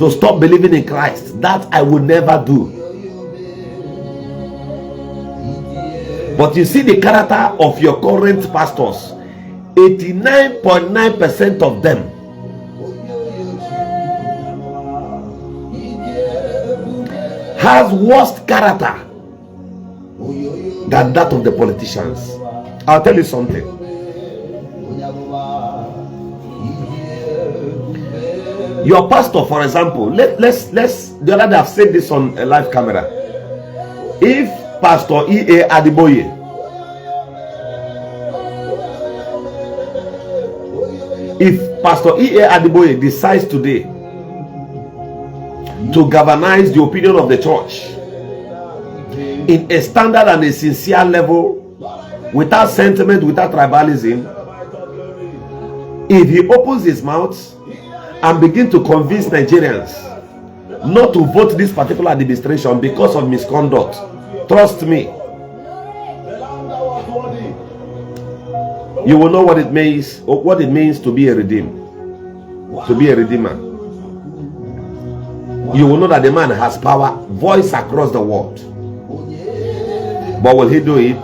to stop believing in Christ. That I will never do. But you see the character of your current pastors, 89.9% of them has worse character than that of the politicians. I'll tell you something. Your pastor, for example, let's the other day I've said this on a live camera. If Pastor E.A. Adeboye decides today to galvanize the opinion of the church in a standard and a sincere level, without sentiment, without tribalism, if he opens his mouth and begin to convince Nigerians not to vote this particular administration because of misconduct, trust me, you will know what it means to be a redeemer. You will know that the man has power, voice across the world. But will he do it?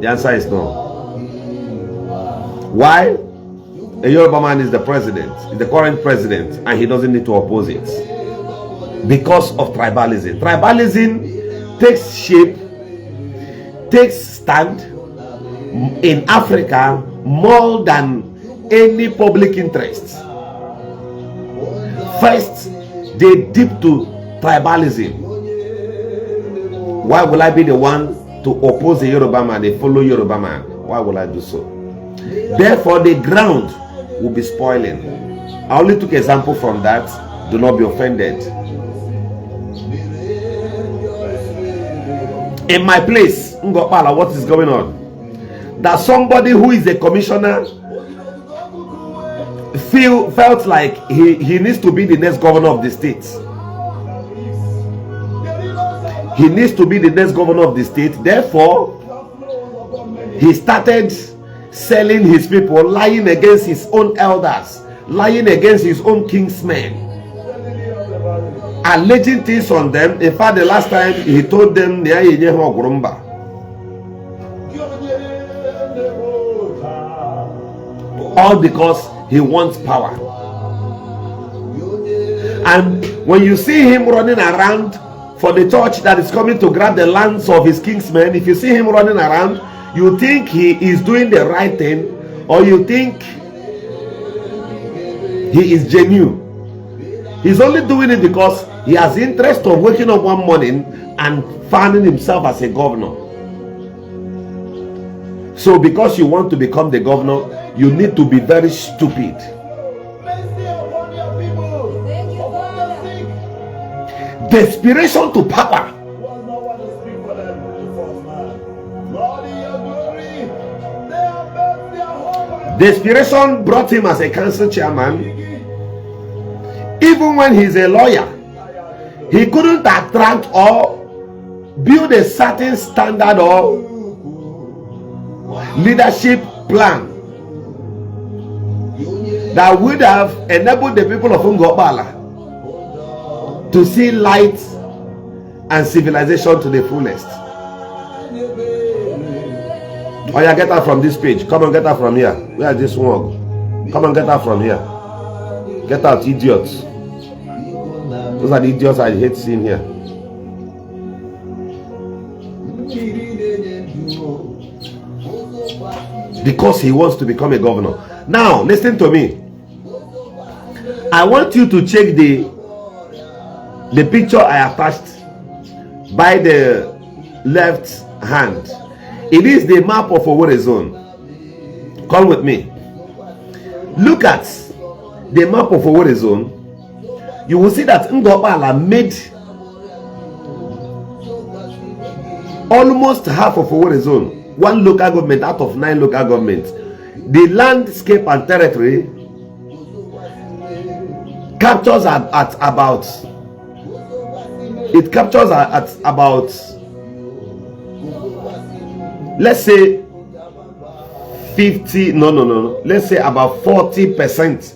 The answer is no. Why? A Yoruba man is the president, is the current president, and he doesn't need to oppose it because of tribalism. Tribalism takes shape, takes stand in Africa more than any public interest. First, they dip to tribalism. Why will I be the one to oppose a Yoruba man, a follow Yoruba man? Why will I do so? Therefore, the ground will be spoiling. I only took example from that. Do not be offended. In my place, Ngopala, what is going on? That somebody who is a commissioner felt like he needs to be the next governor of the state. He needs to be the next governor of the state. Therefore, he started selling his people, lying against his own elders, lying against his own kingsmen, alleging things on them. In fact, the last time he told them, all because he wants power. And when you see him running around for the church that is coming to grab the lands of his kingsmen, if you see him running around, you think he is doing the right thing, or you think he is genuine. He's only doing it because he has interest of waking up one morning and finding himself as a governor. So because you want to become the governor, you need to be very stupid. Desperation to power. Desperation brought him as a council chairman. Even when he's a lawyer, he couldn't attract or build a certain standard or leadership plan that would have enabled the people of Ngopala to see light and civilization to the fullest. Oh yeah, get her from this page. Come on, get her from here. Where is this one? Come on, get her from here. Get out, idiots. Those are the idiots I hate seeing here. Because he wants to become a governor. Now, listen to me. I want you to check the picture I attached by the left hand. It is the map of Owerri zone. Come with me. Look at the map of Owerri zone. You will see that Ngopala made almost half of Owerri zone. One local government out of 9 local governments. The landscape and territory captures at about, it captures at about, let's say 50, let's say about 40%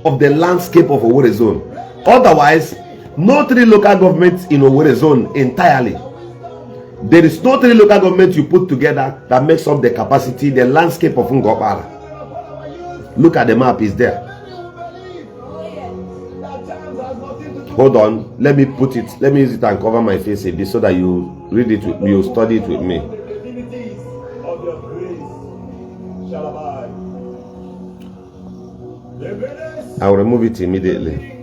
of the landscape of Owerri zone Otherwise, no 3 local governments in Owerri zone entirely. There is no 3 local governments you put together that makes up the capacity, the landscape of Ngokpala. Look at the map, it's there. Hold on, let me put it, let me use it and cover my face a bit so that you read it with me, you study it with me. I'll remove it immediately.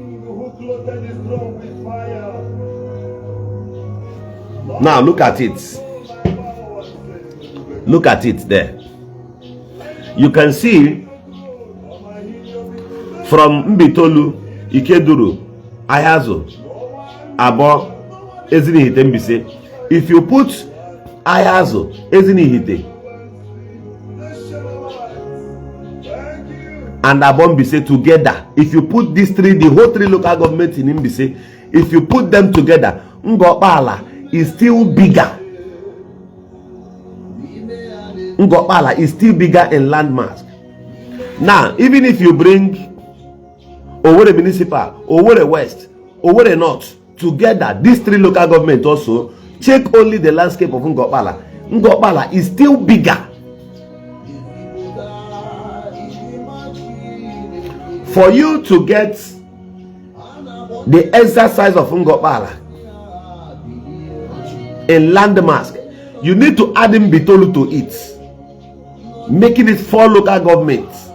Now look at it. Look at it there. You can see from Mbitolu, Ikeduru, Ayazo, Abo, Ezinihite Mbise. If you put Ayazo, Ezinihite, and Abo Mbise together, if you put these 3, the whole 3 local governments in Mbise, if you put them together, Ngokpala is still bigger. Ngokpala is still bigger in landmass. Now, even if you bring Owerri Municipal, Owerri West, Owerri North together, these 3 local governments also, check only the landscape of Ngokpala. Ngokpala is still bigger. For you to get the exercise of Ngokpala in landmass, you need to add in Bitolu to it, making it 4 local governments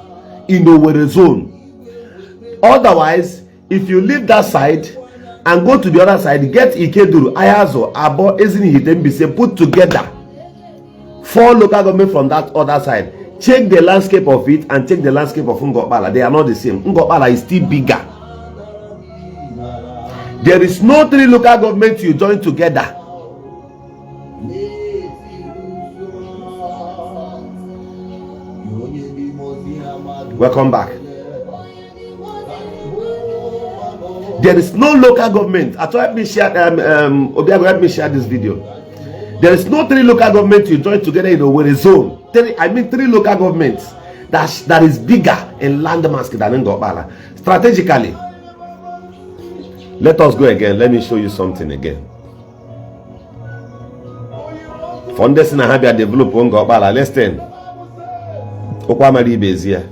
in the Owerri zone. Otherwise, if you leave that side and go to the other side, get Ikeduru, Ayazo, Abo, Ezinihite Mbise, put together 4 local government from that other side. Check the landscape of it and check the landscape of Ngokpala. They are not the same. Ngokpala is still bigger. There is no 3 local governments you join together. Welcome back. There is no local government. I told me share Obiago, help me share this video. There is no 3 local governments you join together in a Owerri zone. 3 local governments that is bigger in landmass than Ngokpala. Strategically, let us go again. Let me show you something again. Foundation and Habia develop Ngokpala. Listen. Okwamari Bezia.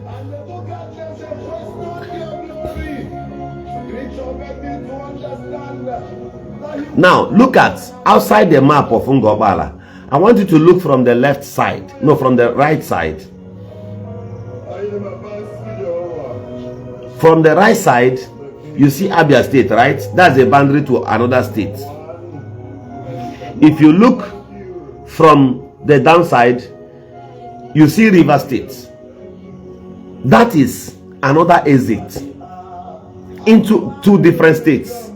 Now, look at outside the map of Ngokpala. I want you to look from the left side. No, from the right side. From the right side, you see Abia State, right? That's a boundary to another state. If you look from the downside, you see River State. That is another exit into 2 different states.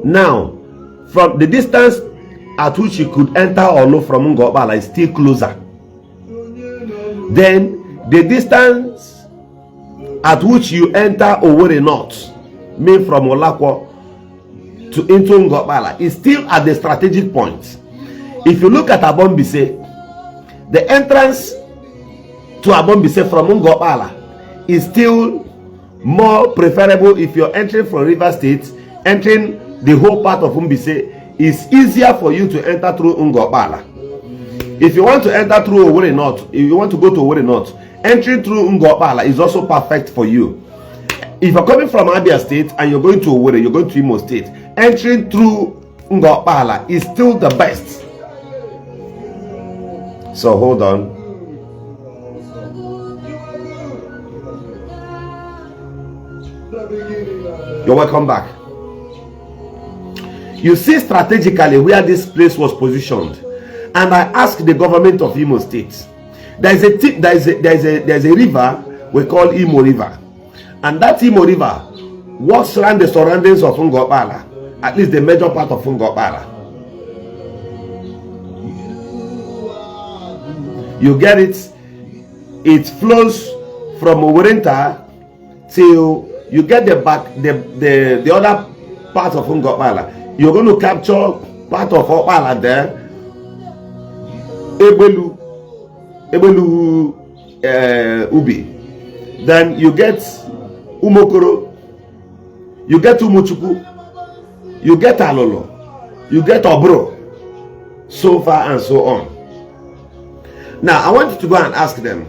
Now, from the distance at which you could enter Olo from Ngokpala is still closer. Then the distance at which you enter Owerri North, mean from Olakwo to into Ngokpala, is still at the strategic point. If you look at Abombise, the entrance to Abombise from Ngokpala is still more preferable. If you're entering from River State, entering the whole part of Mbise is easier for you to enter through Ngokpala. If you want to enter through Owerri North, if you want to go to Owerri North, entering through Ngokpala is also perfect for you. If you're coming from Abia State and you're going to Owerri, you're going to Imo State, entering through Ngokpala is still the best. So hold on. You're welcome back. You see strategically where this place was positioned, and I asked the government of Imo State. There's a river we call Imo River, and that Imo River walks around the surroundings of Ngokpala, at least the major part of Ngokpala. You get it? It flows from Owerenta till you get the back, the other part of Ngokpala. You're going to capture part of Okpala there. Ebelu Ubi. Then you get Umokoro. you get Umuchuku, you get Alolo, you get Obro, so far and so on. Now, I want you to go and ask them,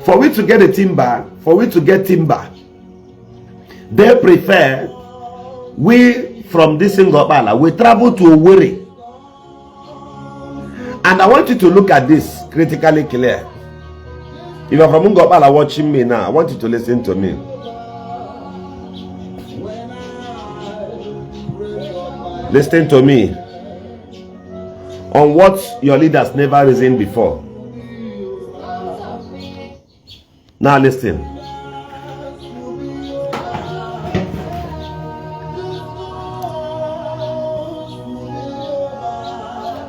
for we to get a timber, they prefer we from this Ngopala, we travel to Owerri. And I want you to look at this critically clear. If you're from Ngopala watching me now, I want you to listen to me. Listen to me on what your leaders never reasoned before. Now listen.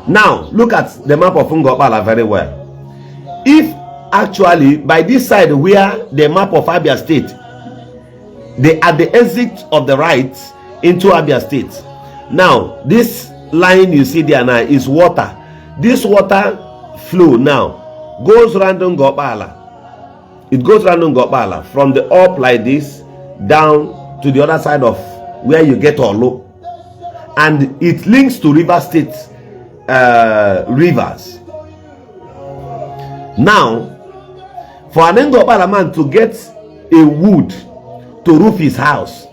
Now look at the map of Ngopala very well. If actually by this side where the map of Abia State, they are the exit of the right into Abia State. Now this line you see there now is water. This water flow now goes around Ngopala. It goes around Ngopala from the up like this down to the other side of where you get Olo, and it links to River State rivers. Now, for an Ngopala man to get a wood to roof his house,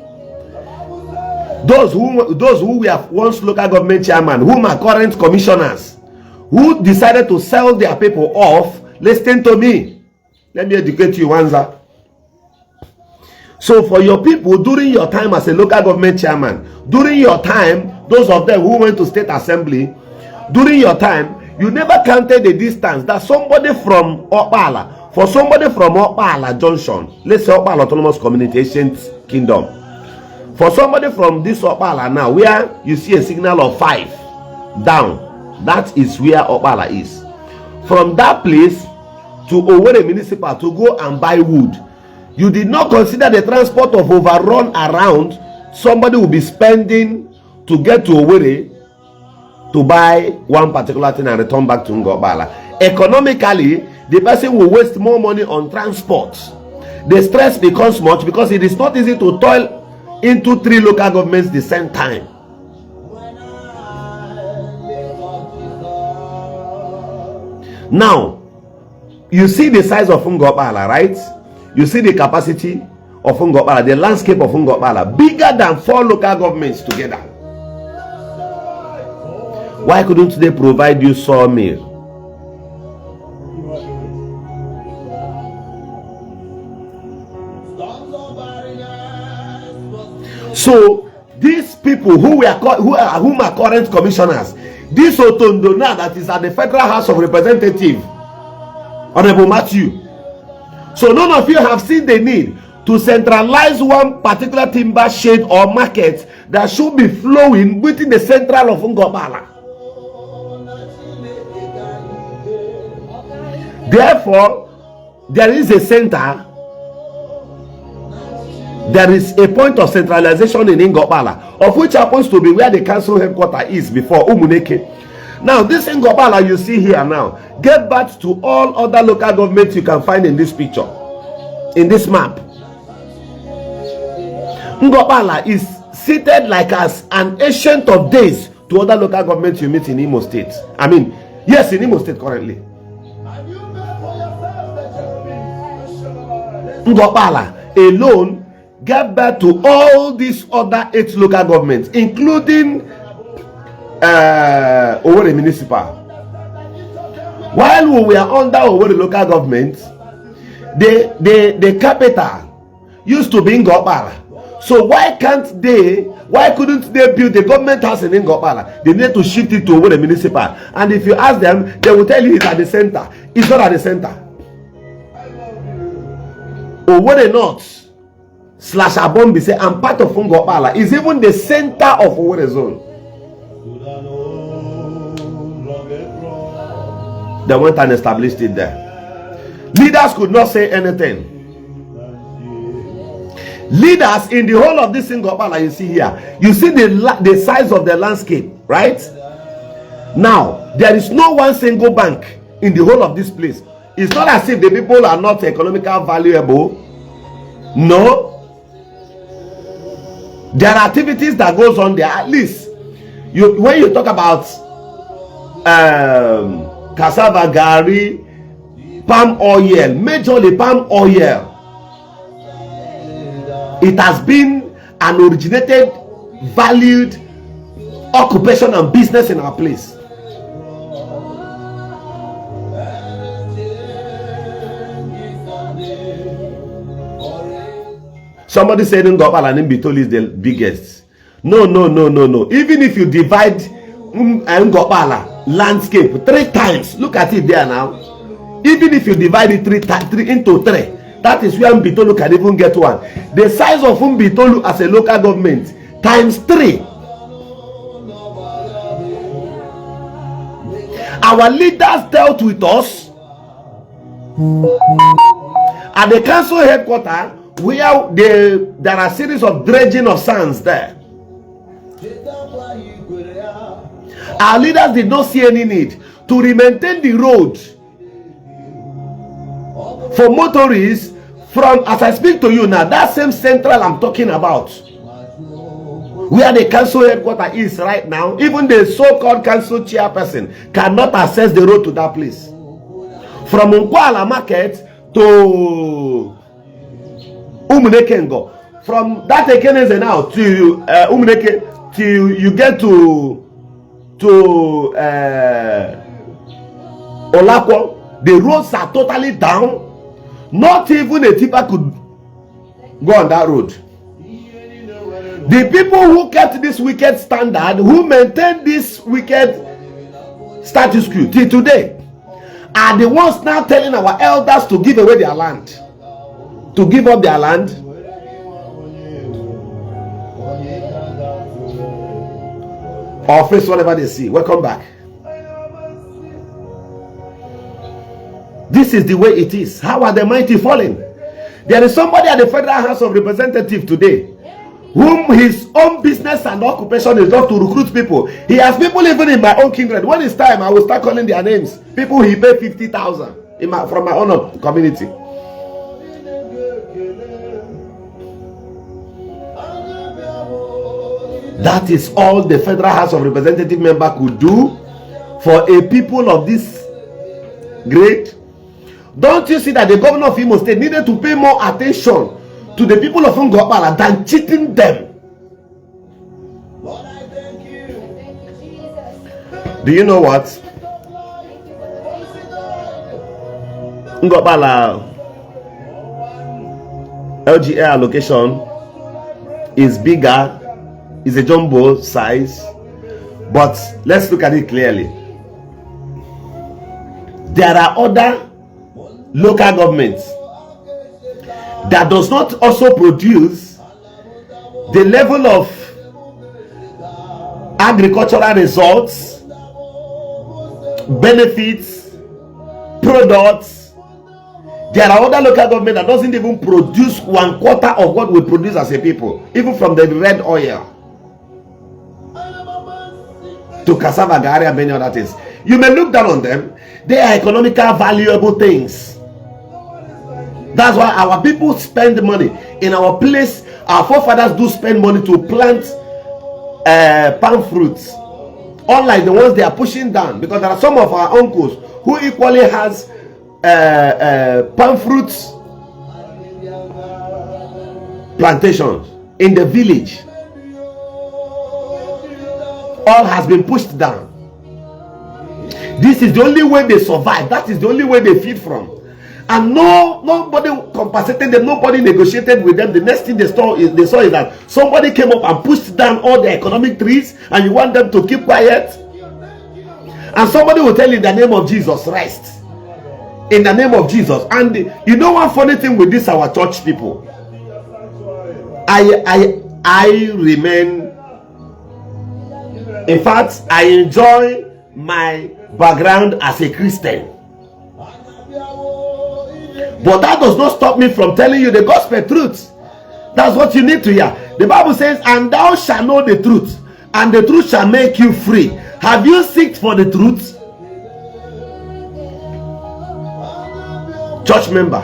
those who were once local government chairman, whom are current commissioners, who decided to sell their people off, listen to me. Let me educate you, Wanza. So for your people, during your time as a local government chairman, during your time, those of them who went to state assembly, during your time, you never counted the distance that somebody from Opala, for somebody from Opala Junction, let's say Opala Autonomous Communications Kingdom, for somebody from this Opala now, where you see a signal of 5 down, that is where Opala is. From that place to Owerri Municipal to go and buy wood, you did not consider the transport of overrun around somebody will be spending to get to Owerri to buy one particular thing and return back to Ngopala. Economically, the person will waste more money on transport. The stress becomes much because it is not easy to toil into 3 local governments the same time. Now, you see the size of Ngopala, right? You see the capacity of Ngopala, the landscape of Ngopala, bigger than 4 local governments together. Why couldn't they provide you sawmill? So these people whom are current commissioners, this Otondo now that is at the Federal House of Representatives, Honorable Matthew. So none of you have seen the need to centralize one particular timber shade or market that should be flowing within the central of Ngopala. Therefore, there is a center, there is a point of centralization in Ngopala, of which happens to be where the council headquarters is before Umuneke. Now, this Ngopala you see here now, get back to all other local governments you can find in this picture, in this map. Ngopala is seated like as an ancient of days to other local governments you meet in Imo State. I mean, yes, in Imo State currently. Ngopala alone gave birth to all these other 8 local governments, including Owerri Municipal. While we were under Owerri local government, the capital used to be in Ngopala. So why couldn't they build the government house in Ngopala? They need to shift it to Owerri Municipal. And if you ask them, they will tell you it's at the center. It's not at the center. Owerri North / Abombi say I'm part of Ngopala is even the center of Owerri zone. They went and established it there. Leaders could not say anything. Leaders in the whole of this Ngopala you see here, you see the size of the landscape, right? Now, there is no one single bank in the whole of this place. It's not as if the people are not economically valuable. No. There are activities that goes on there. At least when you talk about cassava, gari, palm oil, majorly palm oil, it has been an originated, valued occupation and business in our place. Somebody said Ngopala and Mbitoli is the biggest. No. Even if you divide Ngopala landscape 3 times, look at it there now. Even if you divide it 3 into 3, that is where Mbitolu can even get one. The size of Mbitolu as a local government times 3. Our leaders dealt with us at the council headquarters, where there are a series of dredging of sands there. Our leaders did not see any need to maintain the road for motorists from, as I speak to you now, that same central I'm talking about, where the council headquarters is right now. Even the so-called council chairperson cannot access the road to that place. From Nkwala Market to Umunekengo. From that Ekeneze now to Umuneke, till you get to Olakwa, the roads are totally down. Not even a tipper could go on that road. The people who kept this wicked standard, who maintained this wicked status quo till today, are the ones now telling our elders to give away their land, to give up their land. Or face whatever they see. Welcome back. This is the way it is. How are the mighty falling? There is somebody at the Federal House of Representatives today whom his own business and occupation is not to recruit people. He has people even in my own kindred. When it's time, I will start calling their names. People he paid 50,000 from my own community. That is all the Federal House of Representative member could do for a people of this grade. Don't you see that the governor of Imo State needed to pay more attention to the people of Ngopala than cheating them? Do you know what? Ngopala LGA allocation is bigger, is a jumbo size, but let's look at it clearly. There are other local governments that does not also produce the level of agricultural results, benefits, products. There are other local government that doesn't even produce 1/4 of what we produce as a people, even from the red oil to cassava, gari, and many other things. You may look down on them. They are economically valuable things. That's why our people spend money. In our place, our forefathers do spend money to plant palm fruits, unlike the ones they are pushing down, because there are some of our uncles who equally has palm fruits plantations in the village. All has been pushed down. This is the only way they survive. That is the only way they feed from. And nobody compensated them, nobody negotiated with them. The next thing they saw is that somebody came up and pushed down all the economic trees, and you want them to keep quiet. And somebody will tell you in the name of Jesus, rest. In the name of Jesus. And you know one funny thing with this, our church people, I remain, in fact, I enjoy my background as a Christian. But that does not stop me from telling you the gospel truth. That's what you need to hear. The Bible says, and thou shalt know the truth, and the truth shall make you free. Have you seeked for the truth? Church member,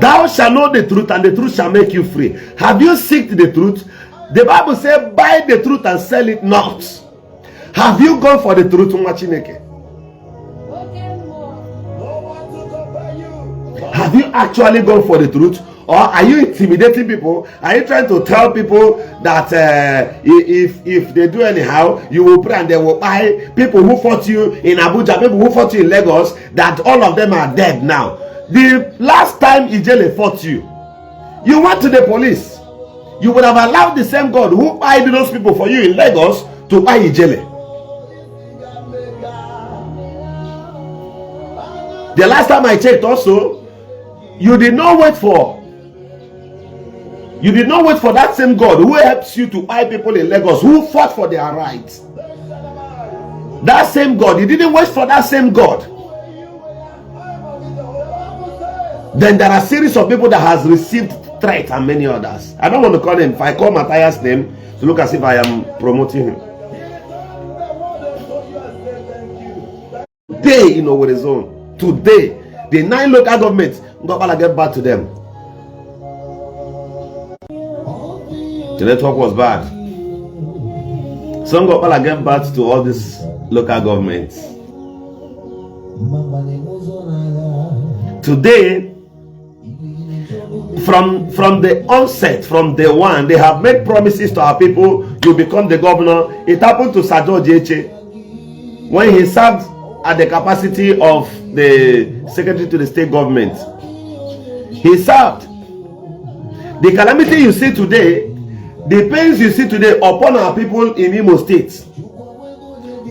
Thou shalt know the truth, and the truth shall make you free. Have you seeked the truth? The Bible says, buy the truth and sell it not. Have you gone for the truth? Have you actually gone for the truth? Or are you intimidating people? Are you trying to tell people that if they do anyhow, you will pray and they will buy? People who fought you in Abuja, people who fought you in Lagos, that all of them are dead now. The last time Ijele fought you, you went to the police. You would have allowed the same God who bought those people for you in Lagos to buy Ijele. The last time I checked also, you did not wait for that same God who helps you to buy people in Lagos, who fought for their rights. That same God, you didn't wait for that same God. Then there are a series of people that has received threat and many others. I don't want to call him. If I call Matthias' name, to look as if I am promoting him. Today in our zone, today, the 9 local governments, Ngopala get back to them. The network was bad. So Ngopala get back to all these local governments. Today, from the onset, from day one, they have made promises to our people. You become the governor. It happened to Sir George Eche when he served at the capacity of the secretary to the state government. He served. The calamity you see today, the pains you see today upon our people in Imo State,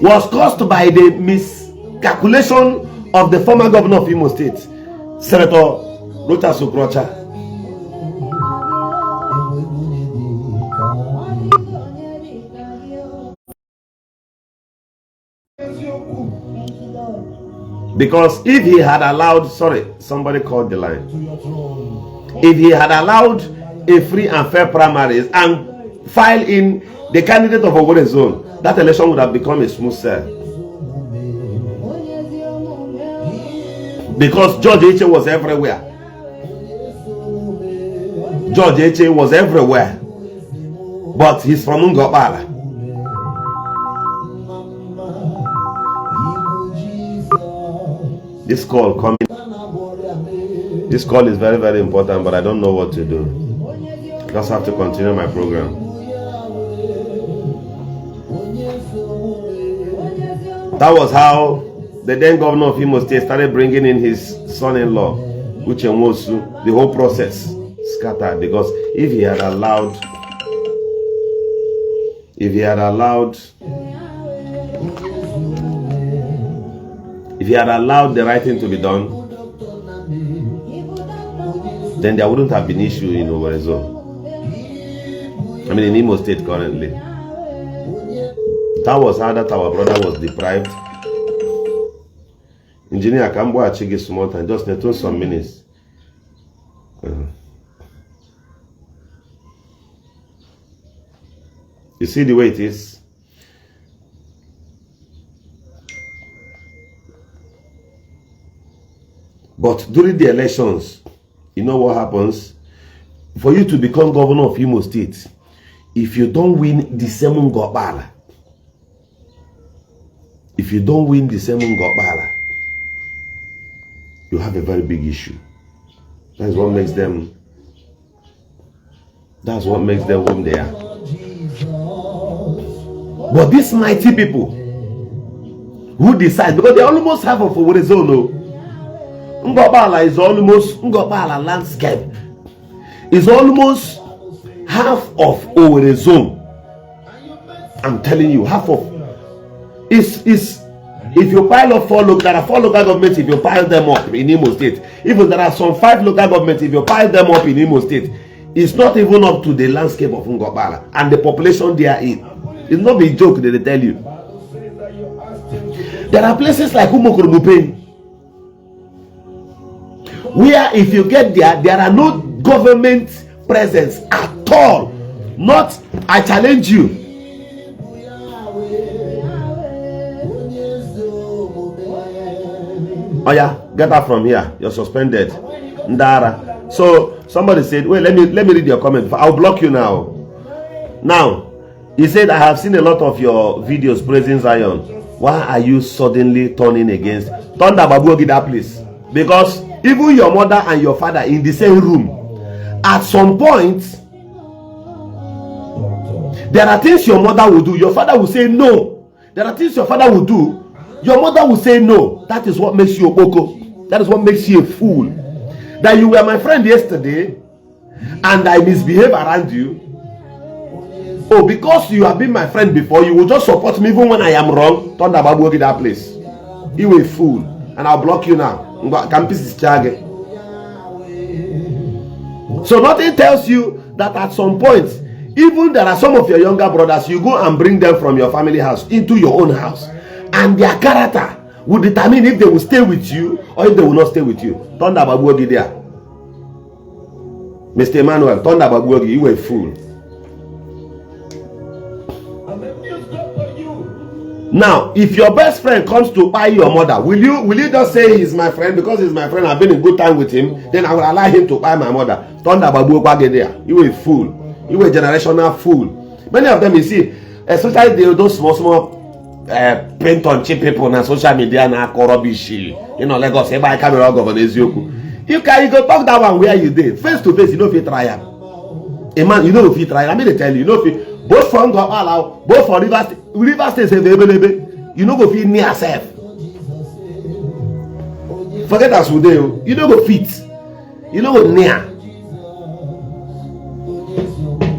was caused by the miscalculation of the former governor of Imo State, Senator Rochas Okrocha. Because if he had allowed, sorry, somebody called the line. If he had allowed a free and fair primaries and file in the candidate of Ogbole zone, that election would have become a smooth sail. Because George Eche was everywhere. George Eche was everywhere. But he's from Ngopala. This call coming. This call is very, very important, but I don't know what to do. Just have to continue my program. That was how the then governor of Imo State started bringing in his son-in-law, Uche Nwosu. The whole process scattered, because if he had allowed the right thing to be done, then there wouldn't have been issue in Owerezo. I mean, in Imo State currently. That was how that our brother was deprived. Engineer Kambo Achigi small time, just need some minutes. You see the way it is? But during the elections, you know what happens? For you to become governor of Imo State, if you don't win the same Ngopala, you have a very big issue. That's what makes them whom they are. But these mighty people who decide, because they almost have a forward zone. Ngopala is almost, Ngopala landscape is almost half of Owerri zone. I'm telling you, half of is if you pile up there are 4 local governments. If you pile them up in Imo State, even there are some 5 local governments. If you pile them up in Imo State, it's not even up to the landscape of Ngopala and the population they are in. It's not a joke that they tell you. There are places like Umukurumupe, where if you get there are no government presence at all. Not, I challenge you. Oh yeah, get out from here. You're suspended. Ndara. So somebody said, wait, let me read your comment. I'll block you now. Now, he said, I have seen a lot of your videos praising Zion. Why are you suddenly turning against? Thunder Babu, that place. Because even your mother and your father in the same room, at some point, there are things your mother will do. Your father will say no. There are things your father will do. Your mother will say no. That is what makes you a boko. That is what makes you a fool. That you were my friend yesterday and I misbehave around you. Oh, because you have been my friend before, you will just support me even when I am wrong. Thunder Babu, that place. You a fool. And I'll block you now. Campus is charged. So nothing tells you that at some point, even there are some of your younger brothers, you go and bring them from your family house into your own house. And their character will determine if they will stay with you or if they will not stay with you. Thunder Babu there. Mr. Emmanuel, Thunder Babu, you were a fool. Now, if your best friend comes to buy your mother, will you just say he's my friend because he's my friend, I've been in good time with him, then I will allow him to buy my mother? Thunder Babu there. You were a fool. You were a generational fool. Many of them, you see, especially those small paint on cheap people on social media now call rubbish. You know, Lagos, everybody camera governor Eziokwu. You go talk that one where you did. Face to face, you know if you try it. A man, you know if you try it. I mean to tell you, you know if you both from Wahala, both for River State available, you know go fit near self. Forget as we do, you know go fit. You know go near.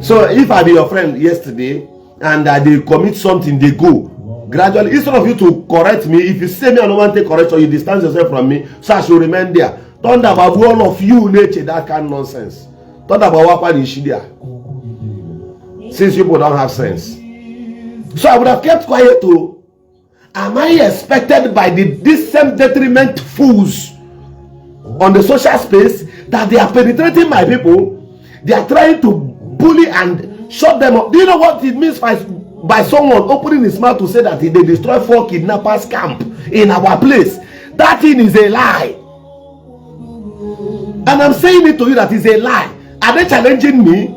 So if I be your friend yesterday and they commit something, they go gradually. Instead of you to correct me, if you say me I don't want to correct or you distance yourself from me, so I should remain there. Thunder Babu, all of you nature that kind of nonsense. Thunder Babu, what is there? Since people don't have sense. So I would have kept quiet too. Am I expected by this same detriment fools on the social space that they are penetrating my people? They are trying to bully and shut them up. Do you know what it means by someone opening his mouth to say that they destroy 4 kidnappers camp in our place? That thing is a lie. And I'm saying it to you that is a lie. Are they challenging me?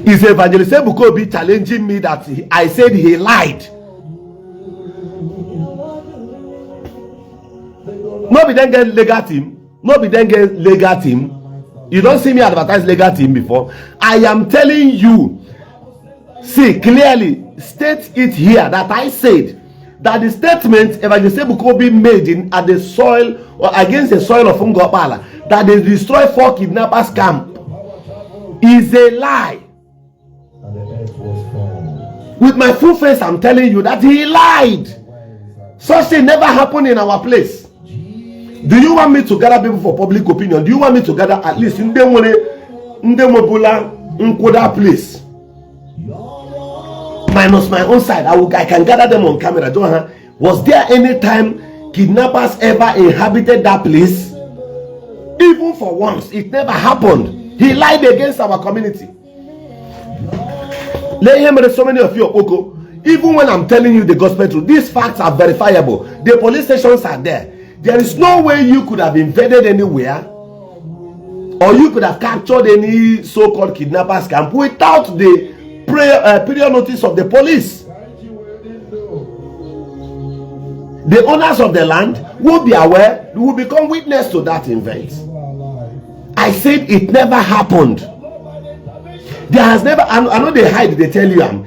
Is Evangelist Ebukobi challenging me that I said he lied? Nobody then get legal team. Nobody then get legal team. You don't see me advertise legal team before. I am telling you, see clearly, state it here that I said that the statement Evangelist Ebukobi made at the soil or against the soil of Ngopala that they destroy 4 kidnappers camp is a lie. With my full face, I'm telling you that he lied. Such thing never happened in our place. Do you want me to gather people for public opinion? Do you want me to gather at least in Ndemobula Nkoda place? Minus my own side, I can gather them on camera. Was there any time kidnappers ever inhabited that place? Even for once, it never happened. He lied against our community. So many of you are Oko. Even when I'm telling you the gospel truth, these facts are verifiable. The police stations are there. There is no way you could have invaded anywhere or you could have captured any so-called kidnappers camp without the prior notice of the police. The owners of the land will be aware, will become witness to that event. I said it never happened. There has never, I know they hide, they tell you,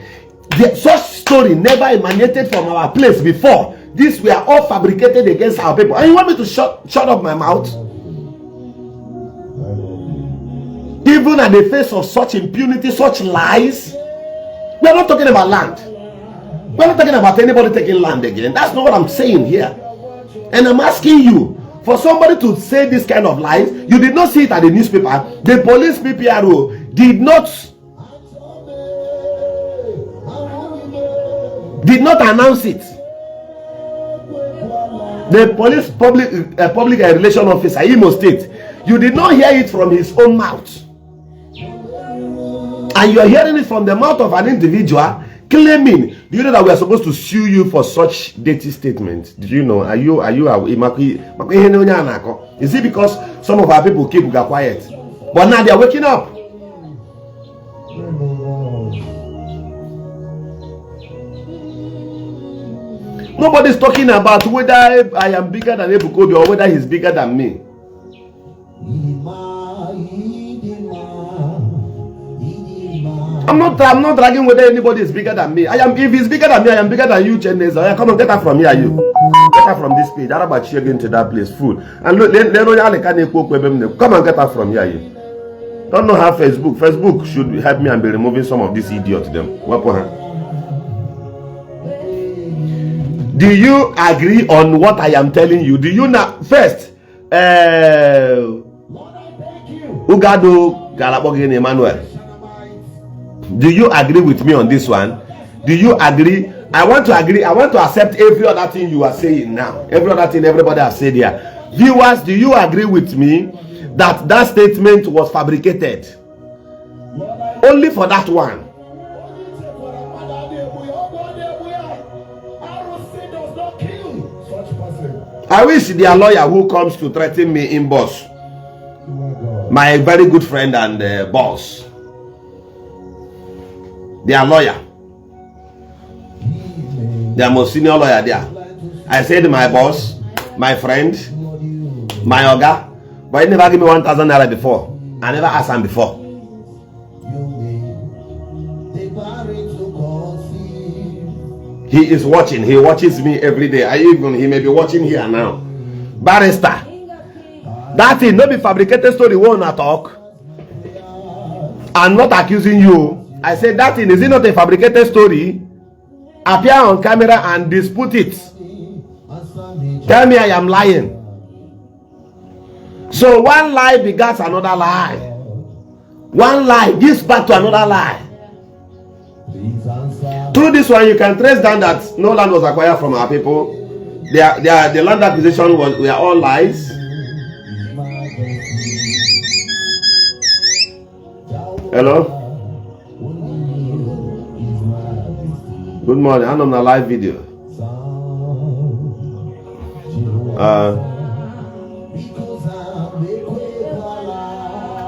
such story never emanated from our place before. These were all fabricated against our people. And you want me to shut up my mouth? Even at the face of such impunity, such lies? We are not talking about land. We are not talking about anybody taking land again. That's not what I'm saying here. And I'm asking you, for somebody to say this kind of lies, you did not see it at the newspaper. The police PPRO did not announce it. The police public relation officer, Imo State, you did not hear it from his own mouth. And you are hearing it from the mouth of an individual claiming. Do you know that we are supposed to sue you for such dirty statements? Did you know? Are you Is it because some of our people keep quiet? But now they are waking up. Nobody's talking about whether I am bigger than Ebukobi or whether he's bigger than me. I'm not dragging whether anybody is bigger than me. If he's bigger than me, I am bigger than you, Cheneza. Come on, get her from here, you. Get her from this page. How about you going to that place? Food. And look, come on, get her from here, you. Don't know how Facebook. Facebook should help me and be removing some of these idiots. Them. Do you agree on what I am telling you? Do you now first? Ugado Galabogin Emmanuel. Do you agree with me on this one? Do you agree? I want to agree. I want to accept every other thing you are saying now. Every other thing everybody has said here. Viewers, do you agree with me that that statement was fabricated? Only for that one. I wish their lawyer who comes to threaten me in boss, my very good friend and boss, their lawyer, their most senior lawyer there. I said my boss, my friend, my oga, but he never give me 1,000 naira before. I never asked him before. He is watching. He watches me every day. He may be watching here now. Barrister, that thing not be fabricated story. Won't talk. I'm not accusing you. I said that thing, is it not a fabricated story? Appear on camera and dispute it. Tell me I am lying. So one lie begats another lie. One lie gives back to another lie. Through this one, you can trace down that no land was acquired from our people. The land acquisition were all lies. Hello? Good morning. I'm on a live video.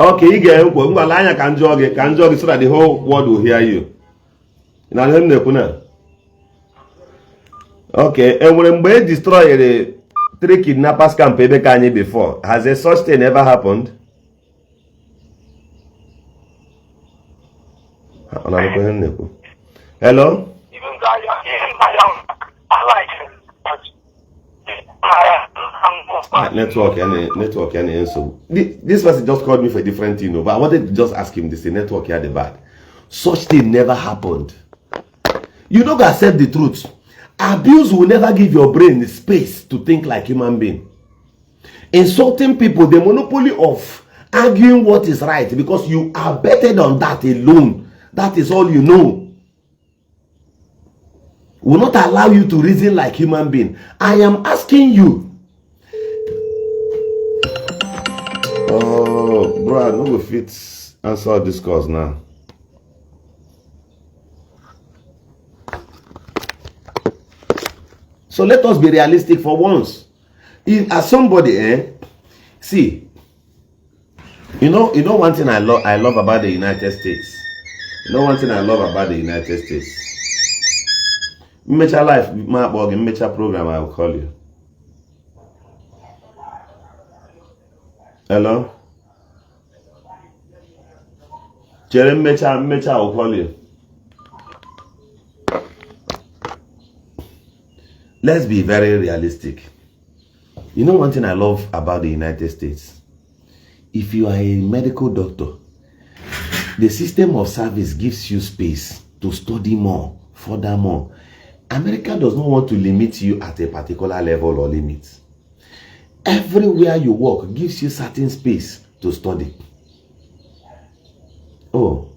Okay, you get can jog so that the whole world will hear you. Okay, and when we destroyed the 3 kidnappers camp before, has a such thing ever happened? Hello? Network and so this person just called me for a different thing, but I wanted to just ask him this. The network here the bad. Such thing never happened. You don't accept the truth. Abuse will never give your brain the space to think like human being. Insulting people, the monopoly of arguing what is right because you are bettered on that alone. That is all you know. Will not allow you to reason like human being. I am asking you. Oh, bro, no go fit answer this cause now. So let us be realistic for once. If as somebody, see, you know one thing I love about the United States. You know one thing I love about the United States. Mecha life, my blog, Mecha program, I will call you. Hello? Jerem Mecha, I will call you. Let's be very realistic. You know one thing I love about the United States? If you are a medical doctor, the system of service gives you space to study more, furthermore. America does not want to limit you at a particular level or limit. Everywhere you work gives you certain space to study. Oh,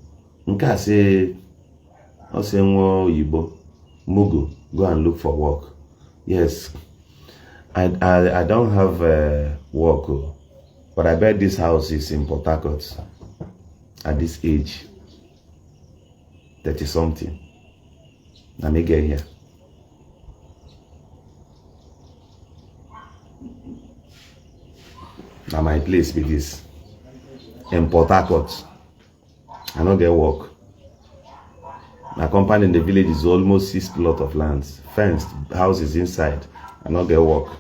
Nka say, Igbo, Mugu, go and look for work. Yes, I don't have work, but I bet this house is in Port Harcourt at this age, 30 something. Let me get here. Now my place be this. In Port Harcourt. I don't get work. My company in the village is almost 6 plots of lands. Fenced houses inside. I don't get work.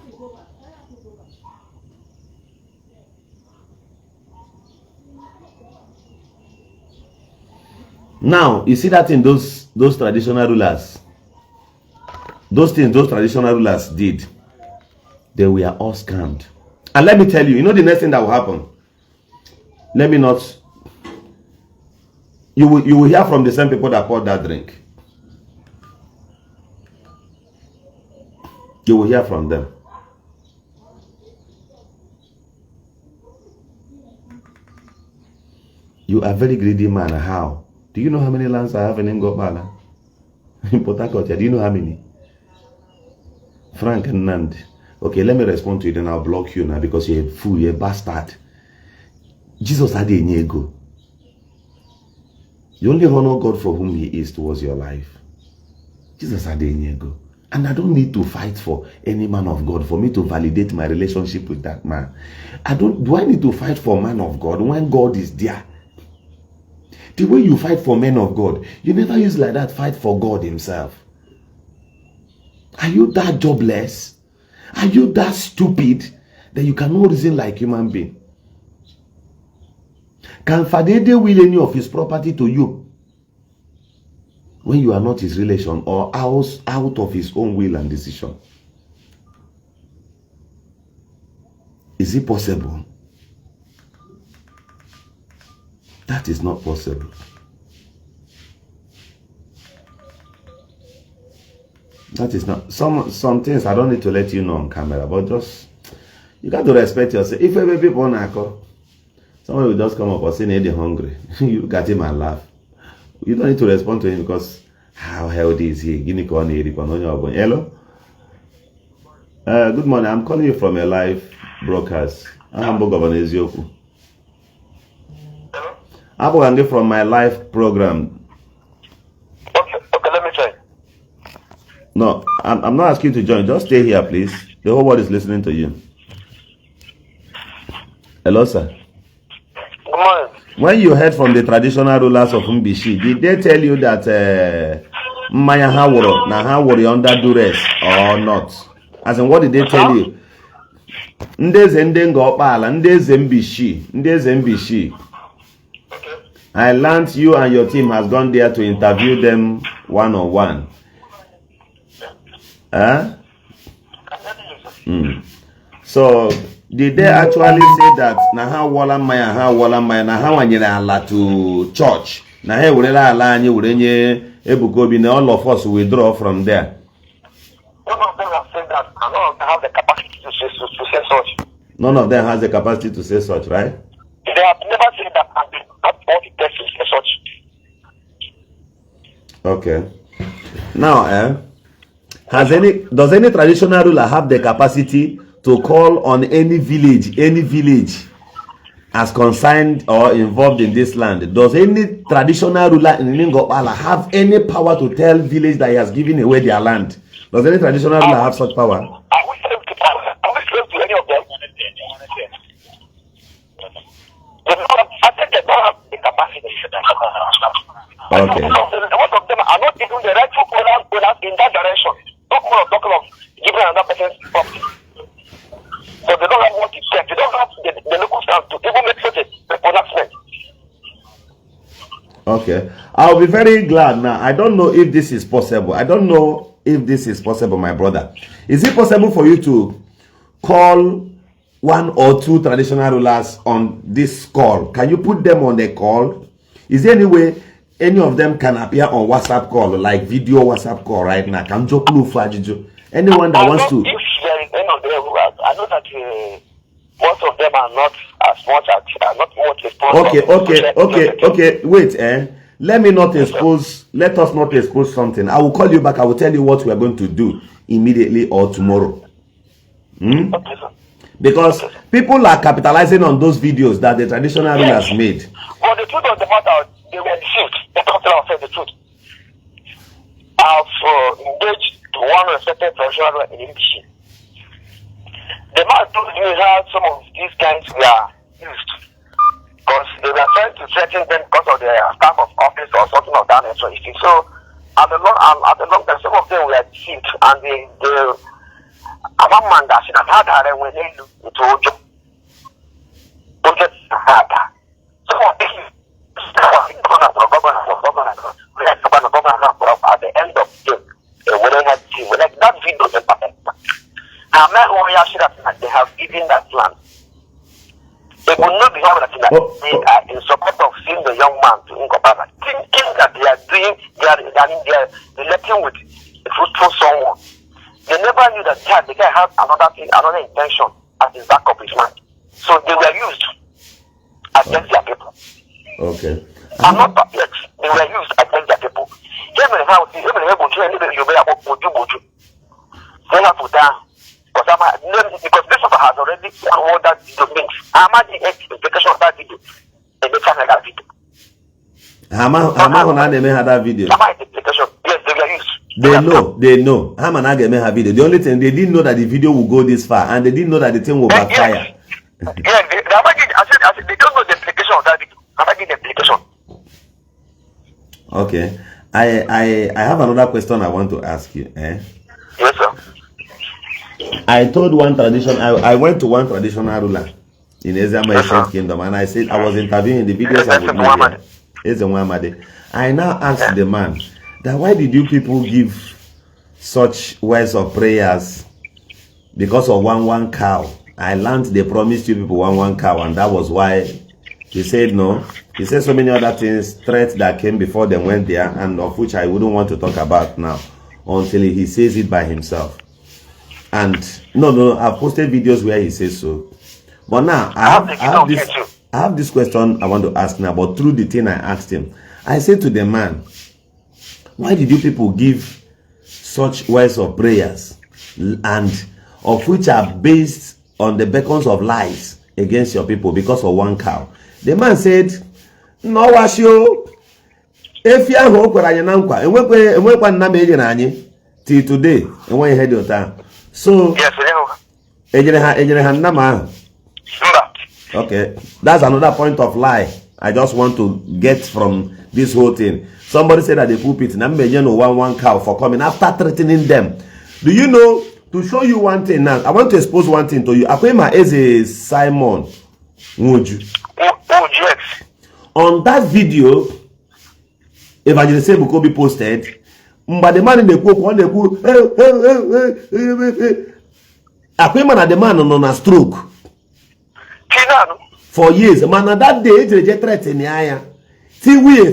Now, you see that in those traditional rulers. Those things those traditional rulers did. They were all scammed. And let me tell you, you know the next thing that will happen? Let me not. You will hear from the same people that poured that drink. You will hear from them. You are a very greedy man. How? Do you know how many lands I have in Ngopala? In Port Harcourt, do you know how many? Frank and Nand. Okay, let me respond to you, then I'll block you now because you're a fool, you're a bastard. Jesus had a ego. You only honor God for whom He is towards your life. Jesus had a ego. And I don't need to fight for any man of God for me to validate my relationship with that man. Do I need to fight for man of God when God is there? The way you fight for men of God, you never use like that fight for God Himself. Are you that jobless? Are you that stupid that you cannot reason like human being? Can Fadede will any of his property to you when you are not his relation or out of his own will and decision? Is it possible? That is not possible. That is not some things I don't need to let you know on camera, but just you got to respect yourself. If every people on someone will just come up and say they're hungry. You got him and laugh. You don't need to respond to him because how healthy is he? Hello? Good morning. I'm calling you from a live broadcast. I'm Eziokwu. Hello? I'm from my live program. Okay, let me try. No, I'm not asking you to join. Just stay here, please. The whole world is listening to you. Hello, sir. Good morning. When you heard from the traditional rulers of Mbishi, did they tell you that Mmanya Haworo, na Hawori under duress or not? As in, what did they tell you? Ndeze Ndengo Opala, Ndeze Mbishi. I learned you and your team has gone there to interview them one-on-one. Huh? So, did they actually say that Naha Wala Maya, Naha Wanyela Ala to church? Nahe Wurela Alani Wurenye Ebukobi, all of us will withdraw from there. None of them have said that, and none of them have the capacity to say such. None of them has the capacity to say such, right? They have never said that, and they have all the tests to say such. Okay. Now, does any traditional ruler have the capacity to call on any village as concerned or involved in this land? Does any traditional ruler in Ningopala have any power to tell village that he has given away their land? Does any traditional ruler have such power? Are we slave to any of them? I think they don't have the capacity. Okay. Most of them are not even the rightful owners in that direction. Talk of giving another person's property. So they don't have what it takes. They don't have the local staff to even make such a pronouncement. Okay. I'll be very glad now. I don't know if this is possible. My brother. Is it possible for you to call one or two traditional rulers on this call? Can you put them on the call? Is there any way any of them can appear on WhatsApp call, like video WhatsApp call right now? Anyone that wants to. If there is any of them, I know that most of them are not as much as not much exposed. Okay. Wait, let us not expose something. I will call you back. I will tell you what we are going to do immediately or tomorrow. Okay, sir. Because people are capitalizing on those videos that the traditional rulers made. Well, the truth of the matter, they were deceived. They don't tell us the truth. I've engaged to one respected traditional ruler in English. The man I told you how some of these guys were used. Because they were trying to threaten them because of their staff of office or something of that nature. So at the long time, some of them were deceived, and the Amanda should have had her when they looked into Ojo. Ojo had her. Some of these governor at the end of the day, when they had seen, like that video is perfect. They have given that plan. They will not be having that they are in support of seeing the young man to Ngobana, thinking that they are doing, they are electing with a fruitful someone. They never knew that the guy had another intention at the back of his mind. So they were used against their people. Okay. I'm not perplexed. They were used against their people. They have to die. Because this one has already all that video links. I'm at the implication of that video. And they can't have that video. That video. Yes, they were used. They know. Have video. The only thing, they didn't know that the video will go this far, and they didn't know that the thing will backfire. Yes, I said, they don't know the implication of that video. I'm making the implication. Okay. I have another question I want to ask you. Yes, sir. I told one tradition, I went to one traditional ruler in Eziama Ancient Kingdom, and I said I was interviewing the videos I would make. I now asked the man that why did you people give such words of prayers because of one cow? I learned they promised you people one cow, and that was why. He said no. He said so many other things, threats that came before them went there, and of which I wouldn't want to talk about now until he says it by himself. And no, I've posted videos where he says so. But now I have this question I want to ask now, but through the thing I asked him, I said to the man, why did you people give such words of prayers, and of which are based on the beacons of lies against your people because of one cow? The man said, no, wash you. If you are till today, and when you had your time. So, okay, that's another point of lie I just want to get from this whole thing. Somebody said that they pulpit one cow for coming after threatening them. Do you know, to show you one thing now, I want to expose one thing to you. Akwema is a Simon Woju. On that video, Evangelist Sebukobi posted, but the man in the quote, Akwema na the man on a stroke for years. Man, that day, they threatened the aya. See, we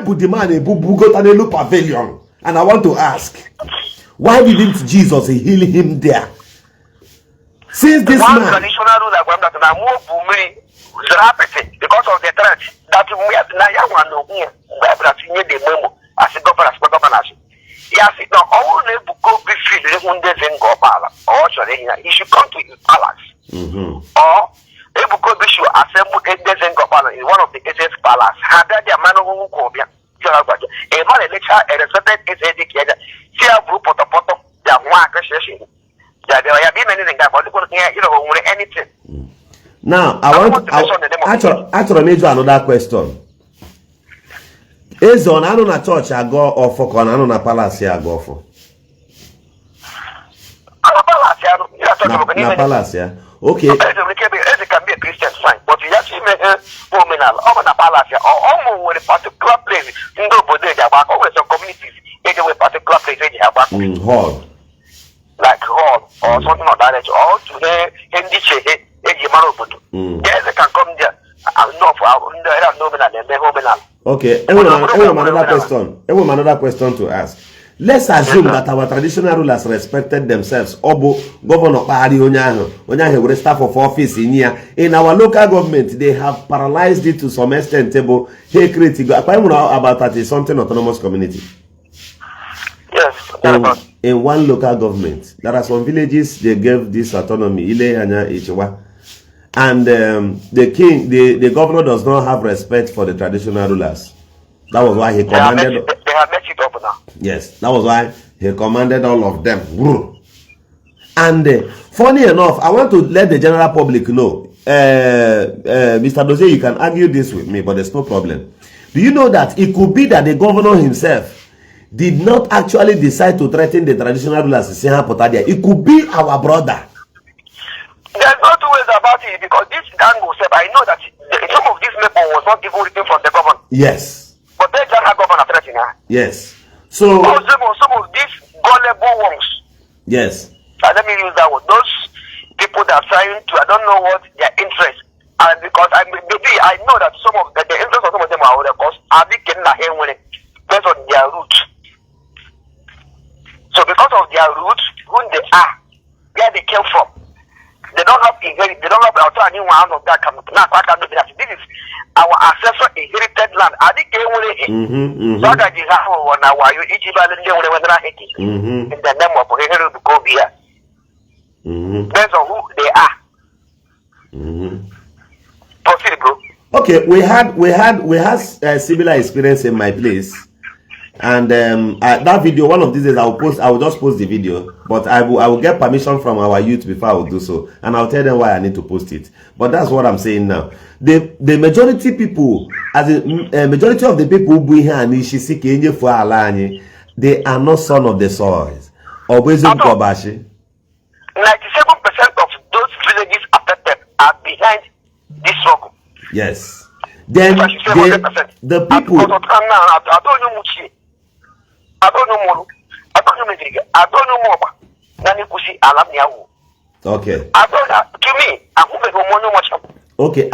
put the man in Bugotanelu Pavilion. And I want to ask, why didn't Jesus heal him there? Since this man. Traditional rule that because of the threat that we have now, the memo as a governor. Yes, no, all the book be filled with the Ngobala. Or he should come to his palace. Or the book be should assemble in the Ngobala in one of the SS palace. Had that the man who called him. A man lecture a respected is educated. See a group of the bottom, they are one session. There have been anything that was anything. Now, I want to make another question. Is on a church I go off for on a palace I go for? Na palace, yeah. Okay. It can be a Christian sign, but you actually make a womanal or a palace or almost a particular place in the always some communities in a particular place they have hall. Like hall or something of that nature, or to hear yes, they can come there. Okay, another question to ask. Let's assume that our traditional rulers respected themselves. Obo, Governor Pari Onyahe, staff of office in here. In our local government, they have paralyzed it to some extent. About 30 something autonomous community. Yes. In one local government, there are some villages they gave this autonomy. And the governor does not have respect for the traditional rulers. That was why he commanded. They have messed it up now. Yes, that was why he commanded all of them. And funny enough, I want to let the general public know, Mr. Dozie, you can argue this with me, but there's no problem. Do you know that it could be that the governor himself did not actually decide to threaten the traditional rulers? It could be our brother. There's no two ways about it, because this Dango said, I know that some of this memo was not even written from the governor. Yes. But they just have governor threatening her. Yes. So some of these gullible ones. Yes. Let me use that word. Those people that are trying to, I don't know what their interest. And because I know that some of the interest of some of them are of course are big based on their root. So because of their root, who they are, where they came from, they don't have anyone of that can this is our ancestral inherited land. Saga is in the name of Gobia. Based on who they are. Proceed, bro. Okay, we had similar experience in my place, and that video, one of these days I will just post the video, but I will get permission from our youth before I will do so, and I'll tell them why I need to post it. But that's what I'm saying now. The majority people, as the majority of the people who be here and Ishisiki for Alani, they are not son of the soil. Or 97% of those villages affected are behind this struggle. Yes. Then the people. Okay. To me, okay.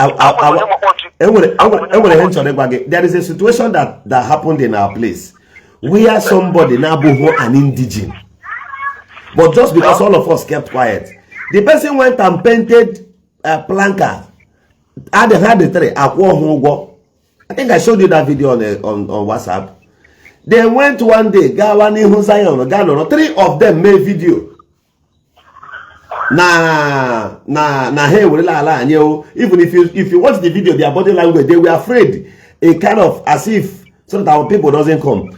There is a situation that happened in our place where somebody now an indigene. But just because all of us kept quiet, the person went and painted a placard. Had the three. I think I showed you that video on WhatsApp. They went one day, three of them made video. Even if you watch the video, their body language, they were afraid. It kind of as if so that our people doesn't come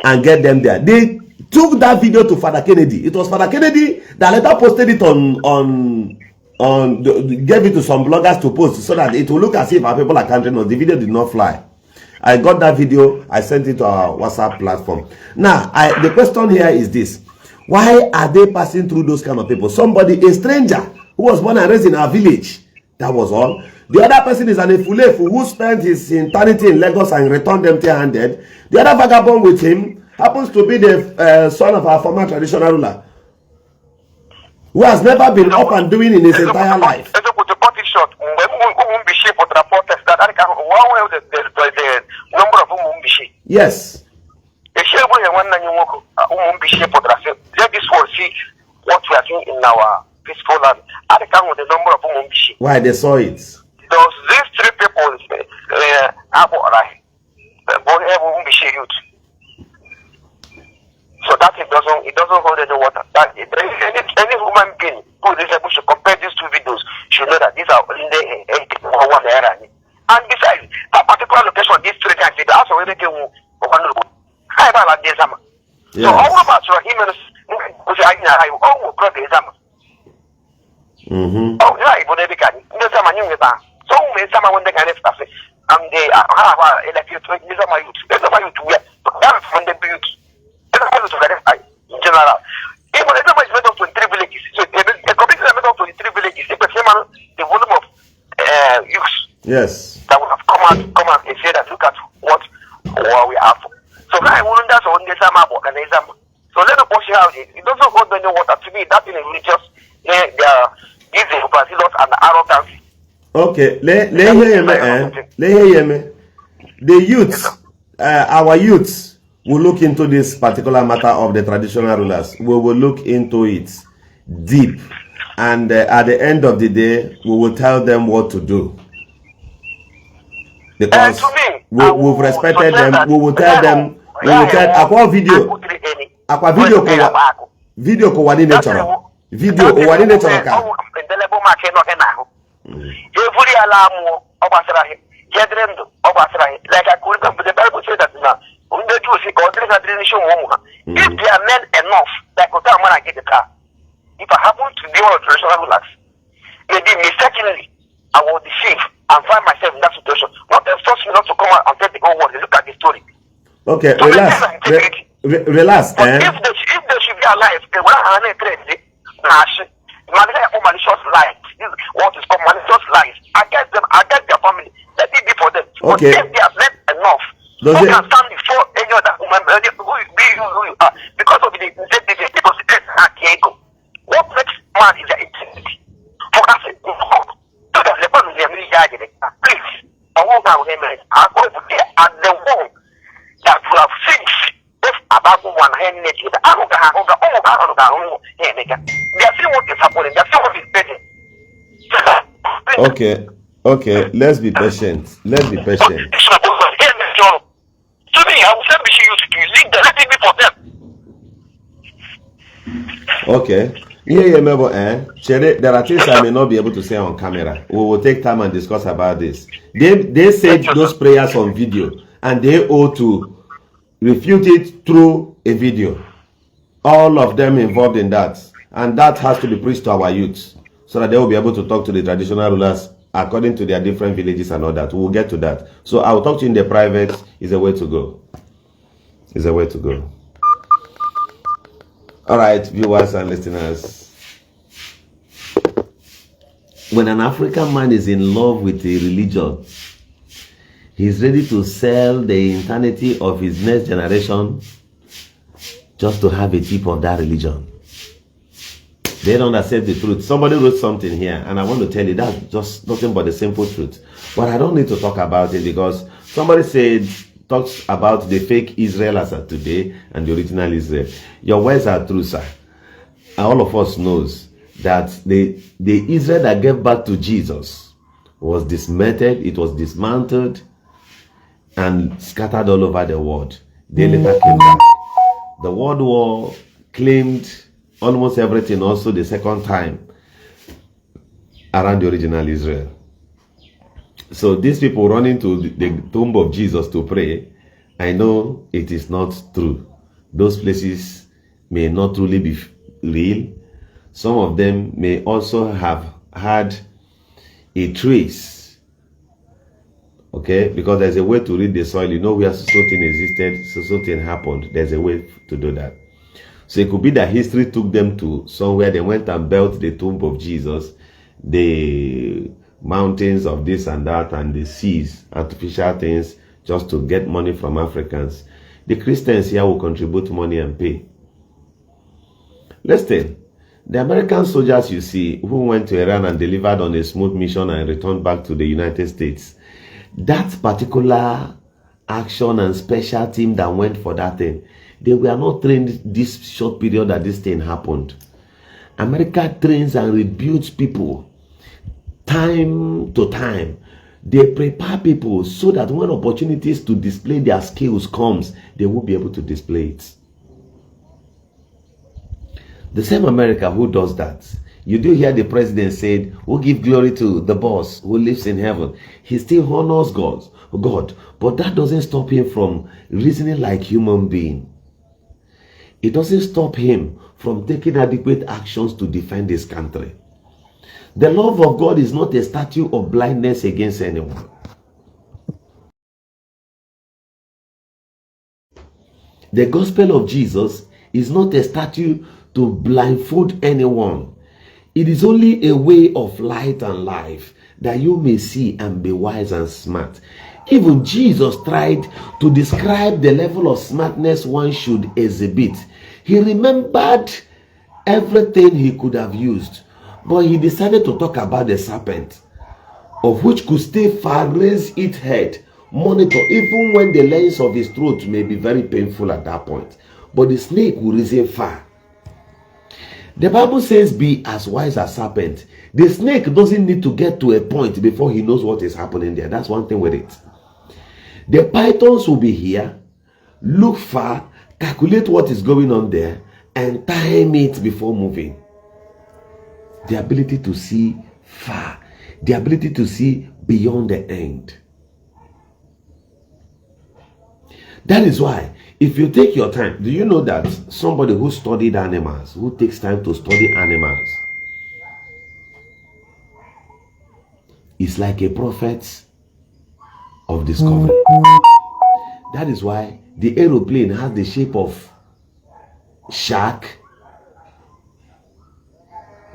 and get them there. They took that video to Father Kennedy. It was Father Kennedy that later posted it gave it to some bloggers to post so that it will look as if our people are counting on. The video did not fly. I got that video, I sent it to our WhatsApp platform. Now, the question here is this. Why are they passing through those kind of people? Somebody, a stranger who was born and raised in our village. That was all. The other person is an Efulefu who spent his eternity in Lagos and returned empty-handed. The other vagabond with him happens to be the son of our former traditional ruler, who has never been up and doing in his entire life. Yes. What we are seeing in our peaceful land. I can't with the number of Mumbishi. Why they saw it? Those these three people youth. So that it doesn't hold any water. That any human being who is able to compare these two videos should know that these are one era. And besides, that particular location, these three guys, they also already came I about this summer. So all about your humans, oh, yeah, but they can. There's some new with that. So many summer when they can stuff it. And they are electric. These are my youth. These are my youth. That's when they build. In general, even if it's made up to 3 villages, so a community is made up to 3 villages. If the volume of youth, yes, that would have come out and say that look at what we have. So I wonder so on the summer and example. So let me push out it. It doesn't hold any water to me. That thing is really just they are easy to consider and arrogance. Okay, let hear me. The youths, our youths, will look into this particular matter of the traditional rulers. We will look into it deep, and at the end of the day, we will tell them what to do. Because we've respected them. We will tell them. We will tell aqua video ko wani nature. Video ko wani nature ka. Every alarm obasrahi. Jedrendo obasrahi. Like I could come to the Bible say that now. If they are men enough, that could come when I get the car. If I happen be one of the traditional rulers, maybe mistakenly I will deceive and find myself in that situation. Not force me not to come out and tell the whole world. Look at the story. Okay, So relax. Relax, but if they should be alive, they will have a trade. Malicious lies. This is what is called malicious lies. Against them, against their family. Let it be for them. Okay. But if they have left enough, who can stand before any other woman, who you are, because of the integrity, because the earth has ego. What makes man is their integrity. For us, so that the person is really please, I won't have him. I'm going to be at the wall that will have finished. About one hand, they are still what is happening. They are still what is better. Okay, let's be patient. Let's be patient. To me, I will say we should use it. Leave the let it be for them. Okay. Chere, there are things I may not be able to say on camera. We will take time and discuss about this. They said those prayers on video, and they ought to refute it through a video. All of them involved in that, and that has to be preached to our youth so that they will be able to talk to the traditional rulers according to their different villages and all that. We'll get to that. So I will talk to you in the private. Is a way to go. Is a way to go. All right, viewers and listeners. When an African man is in love with a religion, he's ready to sell the eternity of his next generation just to have a tip of that religion. They don't accept the truth. Somebody wrote something here, and I want to tell you that's just nothing but the simple truth. But I don't need to talk about it because somebody talks about the fake Israel as of today and the original Israel. Your words are true, sir. All of us knows that the Israel that gave birth to Jesus was dismantled, it was dismantled and scattered all over the world. They later came back. The World War claimed almost everything also the second time around the original Israel. So these people running to the tomb of Jesus to pray, I know it is not true. Those places may not truly be real. Some of them may also have had a trace. Okay, because there's a way to read the soil. You know where something existed, so something happened. There's a way to do that. So it could be that history took them to somewhere. They went and built the tomb of Jesus, the mountains of this and that, and the seas, artificial things, just to get money from Africans. The Christians here will contribute money and pay. Listen, the American soldiers you see who went to Iran and delivered on a smooth mission and returned back to the United States, that particular action and special team that went for that thing, they were not trained this short period that this thing happened. America trains and rebuilds people time to time. They prepare people so that when opportunities to display their skills comes, they will be able to display it. The same America who does that. You do hear the president said, "Who give glory to the boss who lives in heaven." He still honors God, but that doesn't stop him from reasoning like human being. It doesn't stop him from taking adequate actions to defend his country. The love of God is not a statue of blindness against anyone. The gospel of Jesus is not a statue to blindfold anyone. It is only a way of light and life that you may see and be wise and smart. Even Jesus tried to describe the level of smartness one should exhibit. He remembered everything he could have used, but he decided to talk about the serpent, of which could stay far, raise its head, monitor, even when the length of his throat may be very painful at that point. But the snake will reason far. The Bible says, "Be as wise as serpent." The snake doesn't need to get to a point before he knows what is happening there. That's one thing with it. The pythons will be here, look far, calculate what is going on there, and time it before moving. The ability to see far, the ability to see beyond the end. That is why, if you take your time, do you know that somebody who studied animals, who takes time to study animals, is like a prophet of discovery. That is why the aeroplane has the shape of shark.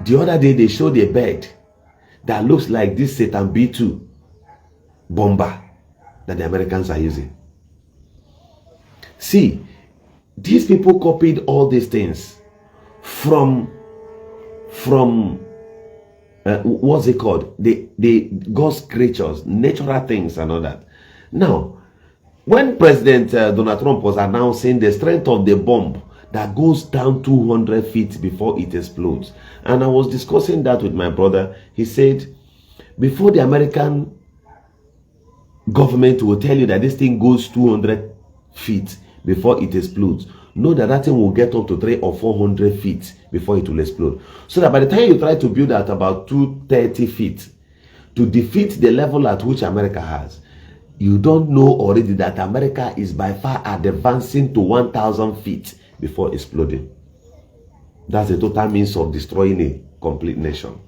The other day they showed a bird that looks like this Satan B2 bomber that the Americans are using. See, these people copied all these things from what's it called? The God's creatures, natural things and all that. Now, when President Donald Trump was announcing the strength of the bomb that goes down 200 feet before it explodes, and I was discussing that with my brother, he said, before the American government will tell you that this thing goes 200 feet before it explodes, know that that thing will get up to 300 or 400 feet before it will explode. So that by the time you try to build at about 230 feet to defeat the level at which America has, you don't know already that America is by far advancing to 1,000 feet before exploding. That's a total means of destroying a complete nation.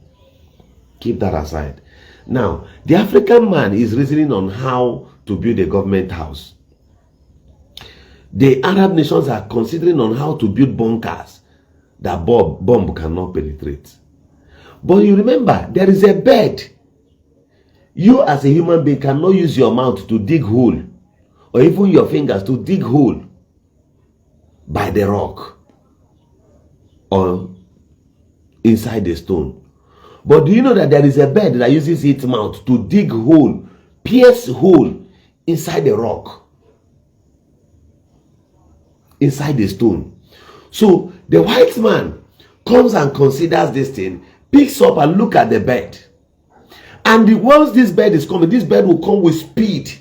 Keep that aside. Now, the African man is reasoning on how to build a government house. The Arab nations are considering on how to build bunkers that bomb cannot penetrate. But you remember, there is a bed. You as a human being cannot use your mouth to dig hole, or even your fingers to dig hole by the rock or inside the stone. But do you know that there is a bird that uses its mouth to dig hole, pierce hole inside the rock, inside the stone? So the white man comes and considers this thing, picks up and look at the bird. And once this bird is coming, this bird will come with speed,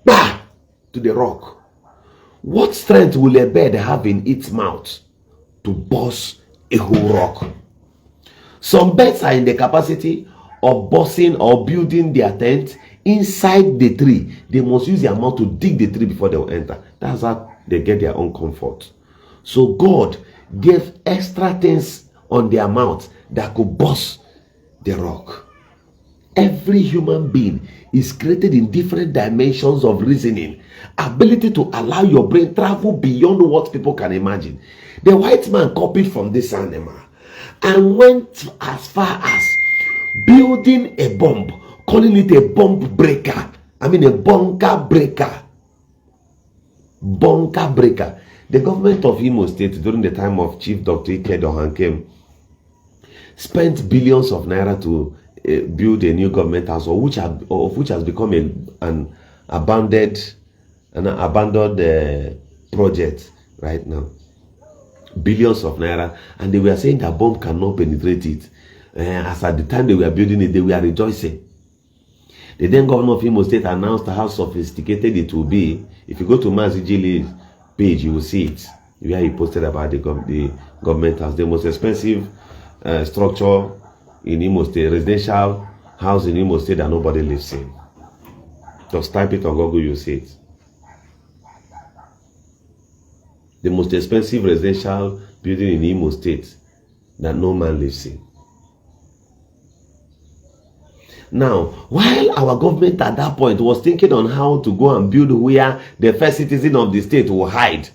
bah, to the rock. What strength will a bird have in its mouth to bust a whole rock? Some birds are in the capacity of busting or building their tent inside the tree. They must use their mouth to dig the tree before they will enter. That's how they get their own comfort. So God gave extra things on their mouth that could bust the rock. Every human being is created in different dimensions of reasoning, ability to allow your brain travel beyond what people can imagine. The white man copied from this animal and went as far as building a bomb, calling it a bomb breaker. I mean a bunker breaker. Bunker breaker. The government of Imo State during the time of Chief Dr. Ike Dohankem spent billions of naira to build a new government house, which has become an abandoned project right now. Billions of naira, and they were saying that bomb cannot penetrate it. As at the time they were building it, they were rejoicing. The then governor of Imo State announced how sophisticated it will be. If you go to Mazijili's page, you will see it, where he posted about the government house, the most expensive structure in Imo State, residential house in Imo State that nobody lives in. Just type it on Google, you see it. The most expensive residential building in Imo State that no man lives in. Now, while our government at that point was thinking on how to go and build where the first citizen of the state will hide,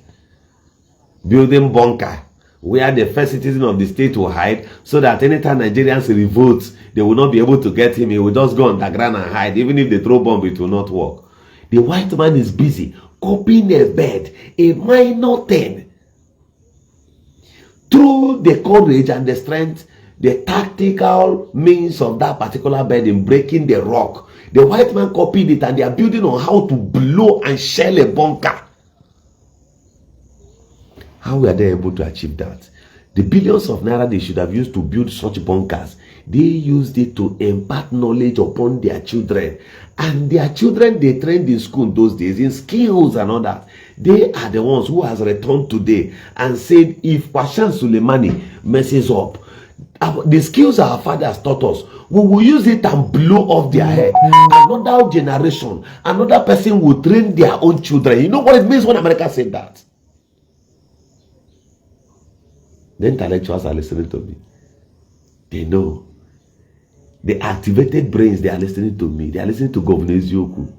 building bunker where the first citizen of the state will hide, so that anytime Nigerians revolt, they will not be able to get him. He will just go underground and hide. Even if they throw bomb, it will not work. The white man is busy copying a bird, a minor thing, through the courage and the strength, the tactical means of that particular bird in breaking the rock. The white man copied it, and they are building on how to blow and shell a bunker. How were they able to achieve that? The billions of naira they should have used to build such bunkers, they used it to impart knowledge upon their children. And their children they trained in school those days, in skills and all that. They are the ones who has returned today and said, if Pashan Suleimani messes up, the skills our fathers taught us, we will use it and blow off their head. Another generation, another person will train their own children. You know what it means when America said that? The intellectuals are listening to me. They know The activated brains, they are listening to me. They are listening to Governor Eziokwu.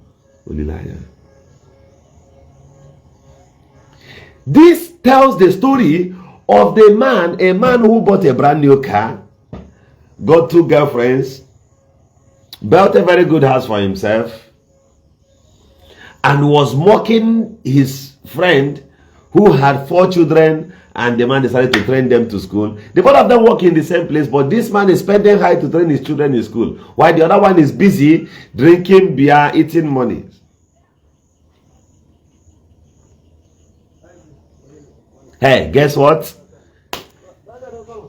This tells the story of the man, a man who bought a brand new car, got 2 girlfriends, built a very good house for himself, and was mocking his friend who had 4 children, and the man decided to train them to school. The both of them work in the same place, but this man is spending high to train his children in school, while the other one is busy drinking beer, eating money. Hey, guess what?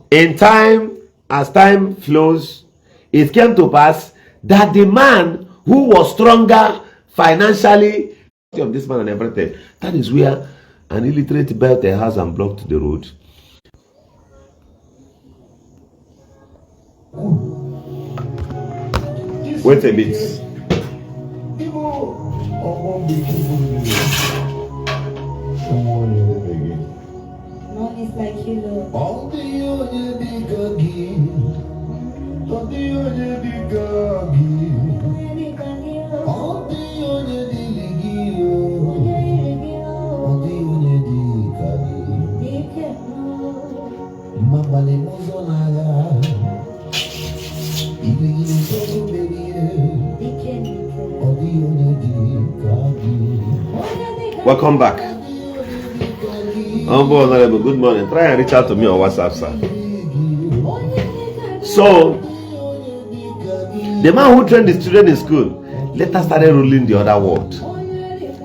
In time, as time flows, it came to pass that the man who was stronger financially of this man and everything, that is where an illiterate built a house and blocked the road. Wait a bit. None is like you, Lord. Welcome back. Honorable, good morning. Try and reach out to me on WhatsApp, sir. So, the man who trained his children in school later started ruling the other world.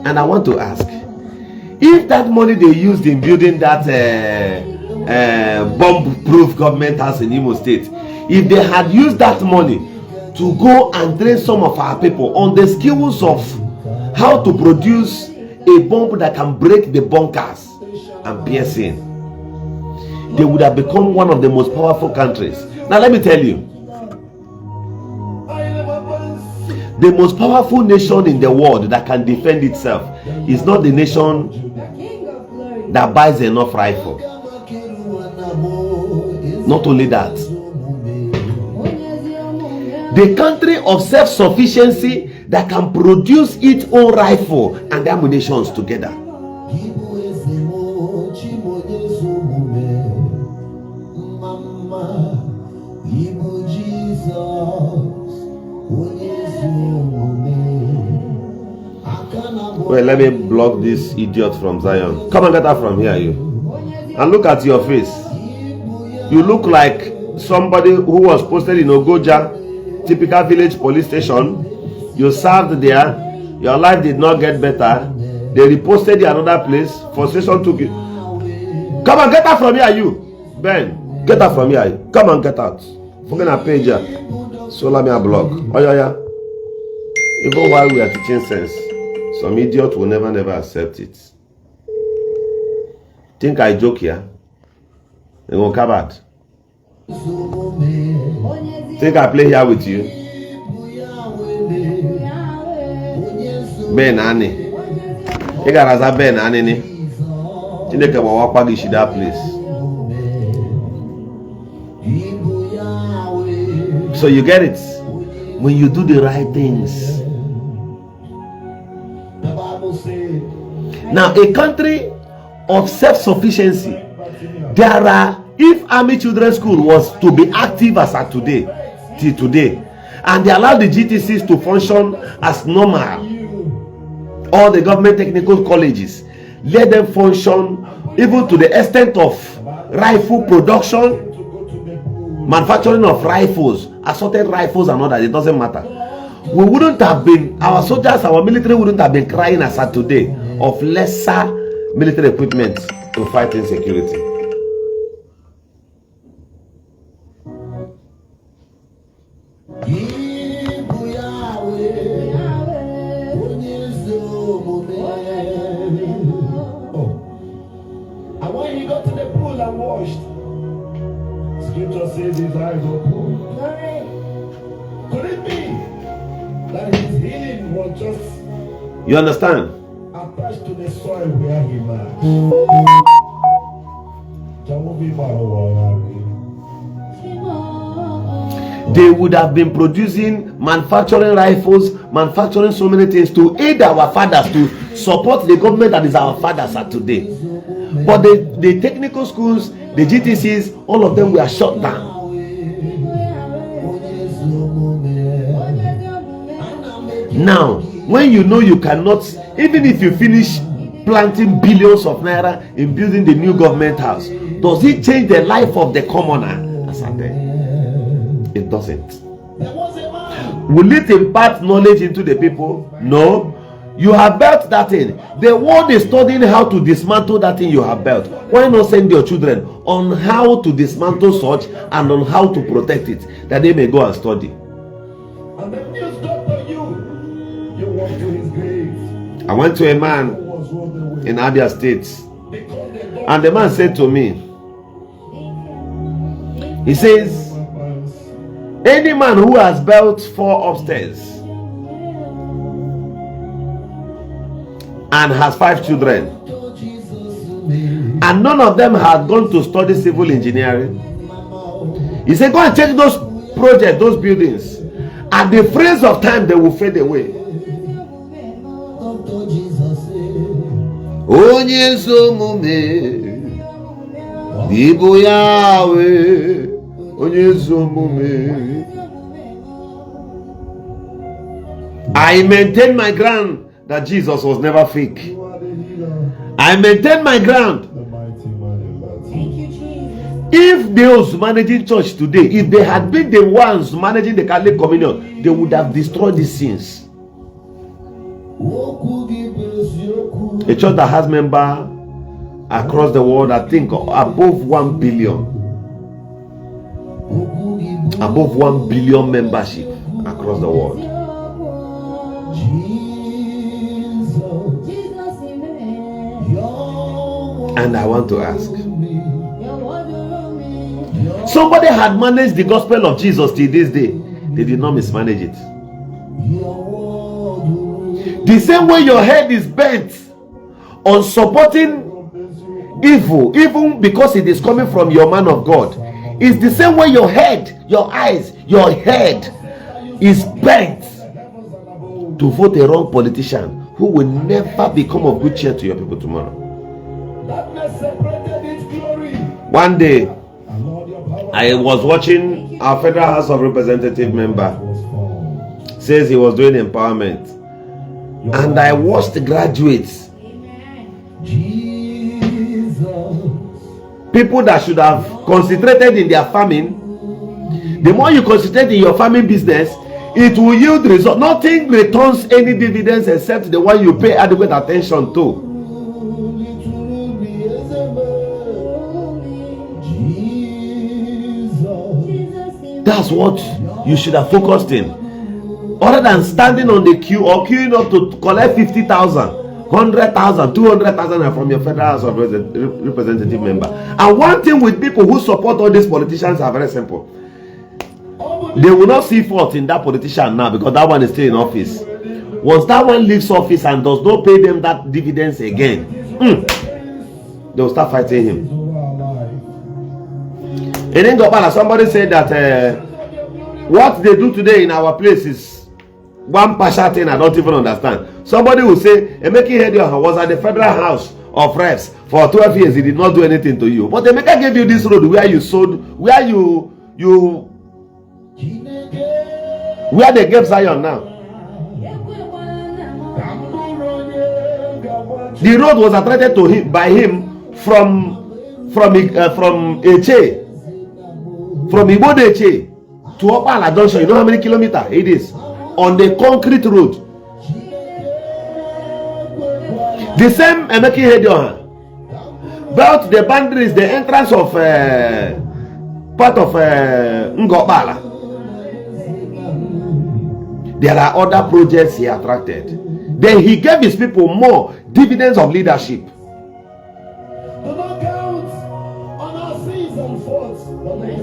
And I want to ask, if that money they used in building that bomb-proof government house in Imo State, if they had used that money to go and train some of our people on the skills of how to produce a bomb that can break the bunkers and pierce in, they would have become one of the most powerful countries. Now let me tell you, the most powerful nation in the world that can defend itself is not the nation that buys enough rifle. Not only that, the country of self-sufficiency that can produce its own rifle and ammunitions together. Well, let me block this idiot from Zion. Come and get out from here, you. And look at your face. You look like somebody who was posted in Ogoja, typical village police station. You served there. Your life did not get better. They reposted you another place for station 2. Come and get out from here, you. Ben, get out from here. Come and get out. Forget a page here. So let me a block. Oh yeah. Even while we are teaching sense, some idiot will never accept it. Think I joke here? They won't come out. Think I play here with you? Ben Annie. You got as a Ben Annie. Think I walk back to that place. So you get it? When you do the right things. Now, a country of self-sufficiency, there are, if Army Children's School was to be active as at today, till today, and they allow the GTCs to function as normal, all the government technical colleges, let them function even to the extent of rifle production, manufacturing of rifles, assorted rifles and all that, it doesn't matter. We wouldn't have been, our soldiers, our military wouldn't have been crying as at today of lesser military equipment to fight insecurity. And when he got to the pool and washed, Scripture says his eyes opened. Could it be that his healing was just, You understand? attached to the soil where he marched? they would have been producing, manufacturing rifles, manufacturing so many things to aid our fathers, to support the government that is our fathers are today. But the technical schools, the GTCs, all of them were shut down. Now, when you know you cannot, even if you finish planting billions of naira in building the new government house, does it change the life of the commoner? It doesn't. Will it impart knowledge into the people? No. You have built that thing. The world is studying how to dismantle that thing you have built. Why not send your children on how to dismantle such and on how to protect it, that they may go and study? And the news doctor, you walk to his grave. I went to a man in Abia State, and the man said to me, he says, any man who has built 4 upstairs and has 5 children, and none of them had gone to study civil engineering, he said, go and check those projects, those buildings. At the phrase of time, they will fade away. Onye zomume Igbo Yahweh, onye zomume. I maintain my ground that Jesus was never fake. I maintain my ground. If those managing church today, if they had been the ones managing the Catholic Communion, they would have destroyed these sins. A church that has members across the world, I think above 1 billion. Above 1 billion membership across the world. And I want to ask, somebody had managed the gospel of Jesus till this day, they did not mismanage it. The same way your head is bent on supporting evil, even because it is coming from your man of God, it's the same way your head, your eyes, your head is bent to vote a wrong politician who will never become of good cheer to your people tomorrow. One day, I was watching our Federal House of Representative member, says he was doing empowerment, and I watched the graduates, people that should have concentrated in their farming. The more you concentrate in your farming business, it will yield result. Nothing returns any dividends except the one you pay adequate attention to. That's what you should have focused in, other than standing on the queue or queuing up to collect 50,000, 100,000, 200,000 from your Federal House of Representative member. And one thing with people who support all these politicians are very simple. They will not see fault in that politician now because that one is still in office. Once that one leaves office and does not pay them that dividends again, they will start fighting him. In Ingopala, somebody said that what they do today in our place is one partial thing I don't even understand. Somebody will say, Emeka Ihedioha was at the Federal House of Reps for 12 years. He did not do anything to you. But Emeka gave you this road where you sold, where they gave Zion now. The road was attracted to him by him from Eche. From Igbo Eche to Ala Junction, you know how many kilometers it is on the concrete road. The same Emeka Ihedioha built the boundaries, the entrance of part of Ngopala. There are other projects he attracted. Then he gave his people more dividends of leadership.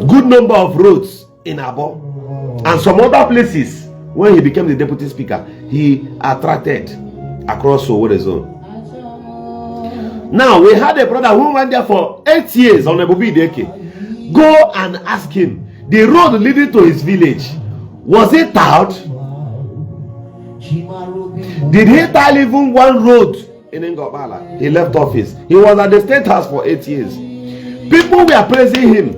Good number of roads in Abo and some other places. When he became the deputy speaker, he attracted across Owerri zone. Now we had a brother who went there for 8 years on Ebubi Ideke. Go and ask him. the road leading to his village, was it tiled? Did he tile even one road in Ngobala? He left office. He was at the State House for 8 years. People were praising him.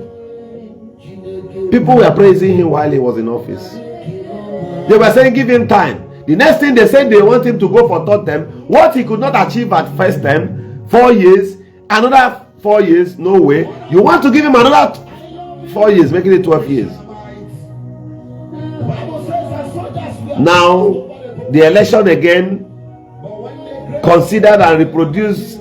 People were praising him while he was in office. They were saying, give him time. The next thing they said, they want him to go for third term. What he could not achieve at first term, 4 years, another 4 years, no way. You want to give him another 4 years, making it 12 years. Now, the election again considered and reproduced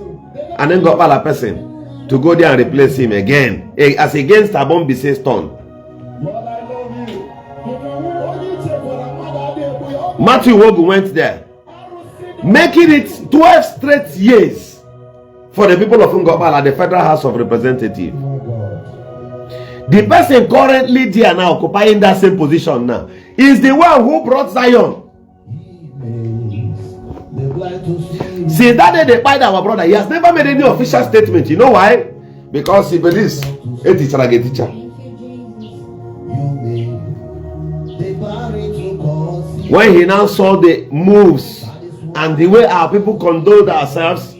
an Ngobala person to go there and replace him again, as against Abon Bise's turn. Matthew Wogu went there, making it 12 straight years for the people of Ngobala, the Federal House of Representatives. The person currently there now, occupying that same position now, is the one who brought Zion. See, that day they find our brother. He has never made any official statement. You know why? Because he believes a teacher like a teacher. When he now saw the moves and the way our people condoled ourselves,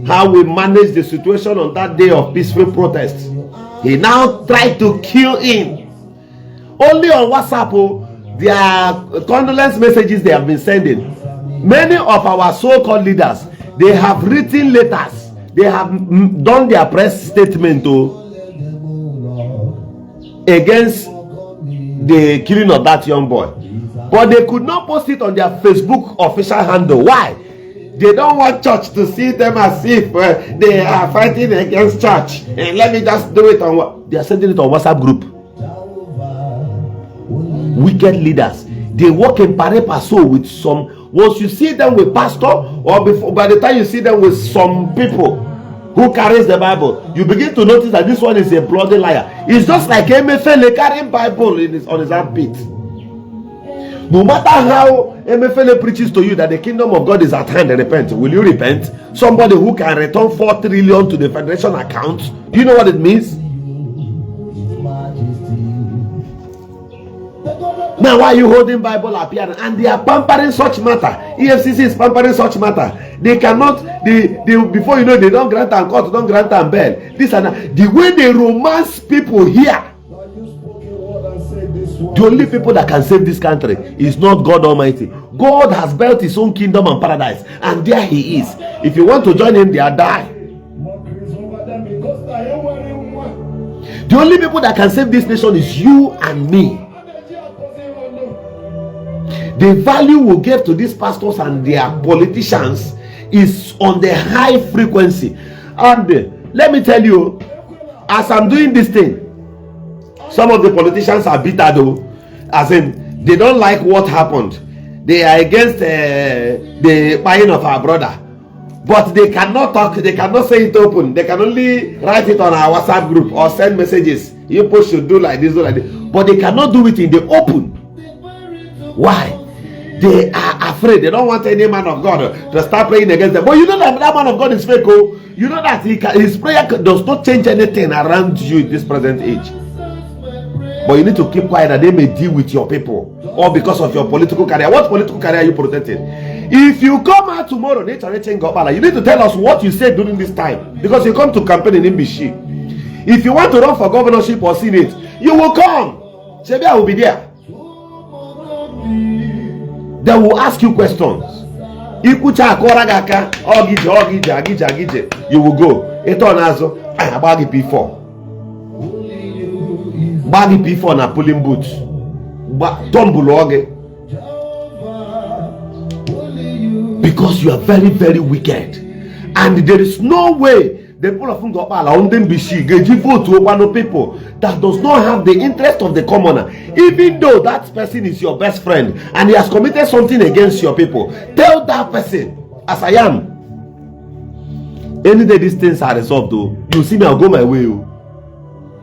how we managed the situation on that day of peaceful protest, he now tried to kill him. Only on WhatsApp, their condolence messages they have been sending. Many of our so-called leaders, they have written letters. They have done their press statement against the killing of that young boy. But they could not post it on their Facebook official handle. Why? They don't want church to see them as if they are fighting against church. And let me just do it on what? They are sending it on WhatsApp group. Wicked leaders. They work in pari passu with some. Once you see them with pastor, or before, by the time you see them with some people who carries the Bible, you begin to notice that this one is a bloody liar. It's just like MFL carrying Bible on his armpit. No matter how MFL preaches to you that the kingdom of God is at hand and repent, will you repent? Somebody who can return 4 trillion to the federation account, do you know what it means? Now why are you holding Bible up here? And they are pampering such matter. EFCC is pampering such matter. They cannot, before you know, they don't grant and court, don't grant and bail. This and that. The way they romance people here. The only people that can save this country is not God Almighty. God has built his own kingdom and paradise. And there he is. If you want to join him, they are die. The only people that can save this nation is you and me. The value we give to these pastors and their politicians is on the high frequency. And let me tell you, as I'm doing this thing, some of the politicians are bitter though, as in they don't like what happened. They are against the buying of our brother, but they cannot talk, they cannot say it open. They can only write it on our WhatsApp group or send messages. You people should do like this, but they cannot do it in the open. Why? They are afraid. They don't want any man of God to start praying against them. But you know that man of God is fake. Oh? You know that his prayer does not change anything around you in this present age. But you need to keep quiet that they may deal with your people. Or because of your political career. What political career are you protecting? If you come out tomorrow, you need to tell us what you said during this time. Because you come to campaign in Imbishi. If you want to run for governorship or senate, you will come. Shebia will be there. They will ask you questions. You will go. Bagi P4. Bagi P4 na polling booth. Because you are very, very wicked. And there is no way the people of Ngobala on them BC give vote to Obano people that does not have the interest of the commoner. Even though that person is your best friend and he has committed something against your people, tell that person, as I am, any day these things are resolved, though, you see me, I'll go my way.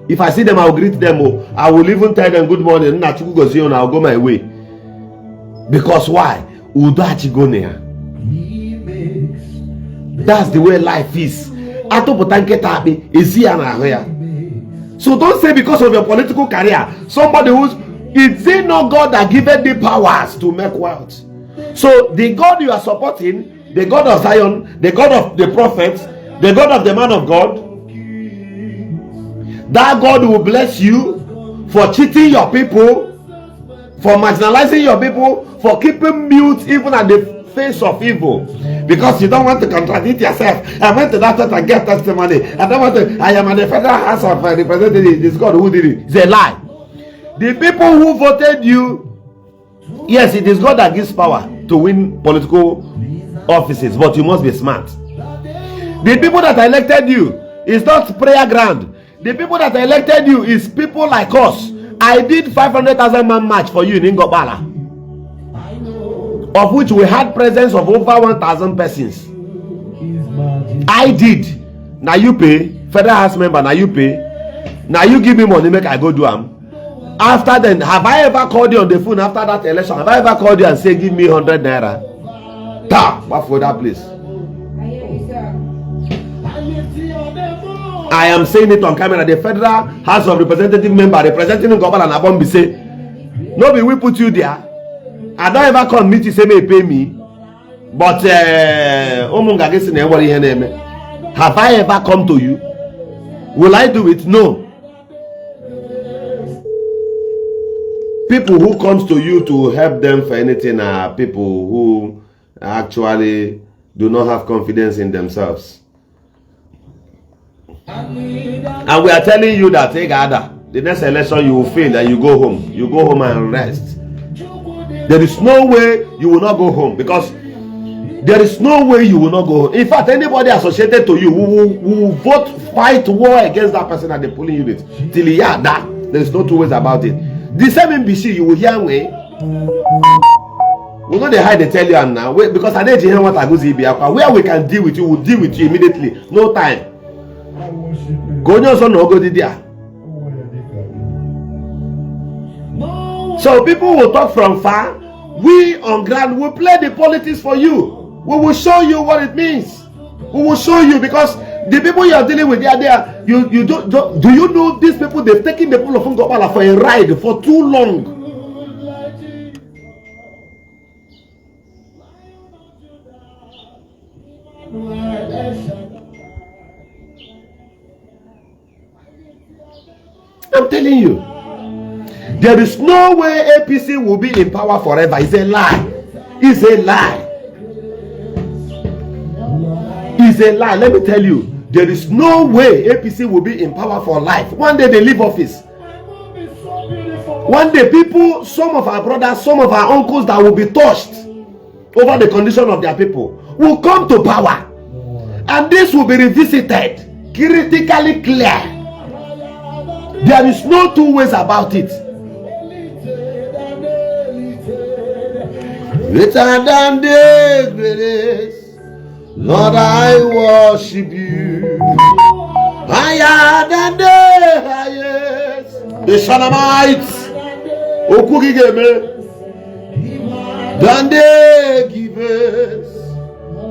If I see them, I'll greet them. I will even tell them good morning. I'll go my way. Because why? That's the way life is. Atopotanke tabi ezi ya na ahụ ya. So don't say because of your political career, somebody who's, is it not God that giveth the powers to make wealth? So the God you are supporting, the God of Zion, the God of the prophets, the God of the man of God, that God will bless you for cheating your people, for marginalizing your people, for keeping mute even at the face of evil, because you don't want to contradict yourself. I went to that church and get testimony. I don't want to. I am in the federal house of representatives. It's God who did it. It's a lie. The people who voted you, yes, it is God that gives power to win political offices, but you must be smart. The people that elected you is not prayer ground. The people that elected you is people like us. I did 500,000 man march for you in Ngobala, of which we had presence of over 1,000 persons. I did. Now you pay. Federal House member, now you pay. Now you give me money, make I go do them. After then, have I ever called you on the phone after that election? Have I ever called you and say, give me 100 naira? Ta! What for that place? I am saying it on camera. The Federal House of Representative member representing Ngobala and Abombi say, no, we put you there. I don't ever come meet you say may pay me, but have I ever come to you? Will I do it? No. People who comes to you to help them for anything are people who actually do not have confidence in themselves. And we are telling you that the next election you will fail and you go home. You go home and rest. There is no way you will not go home, because there is no way you will not go home. In fact, anybody associated to you who will vote, fight war against that person at the polling unit till he had that. There is no two ways about it. The same in BC, you will hear way. We know they hide, they tell you now. Wait, because I need to hear what I go see. Where we can deal with you, we'll deal with you immediately. No time. Go no go there. So people will talk from far. We on ground will play the politics for you. We will show you what it means. We will show you, because the people you are dealing with, they are there. Do you know these people? They've taken the people of Ngobala for a ride for too long. I'm telling you, there is no way APC will be in power forever. It's a lie. It's a lie. It's a lie. Let me tell you, there is no way APC will be in power for life. One day they leave office. One day people, some of our brothers, some of our uncles that will be touched over the condition of their people will come to power. And this will be revisited, critically clear. There is no two ways about it. Greater than the greatest, Lord, I worship you. Higher than the highest, the Shanamites, Okugigeme, than the givers,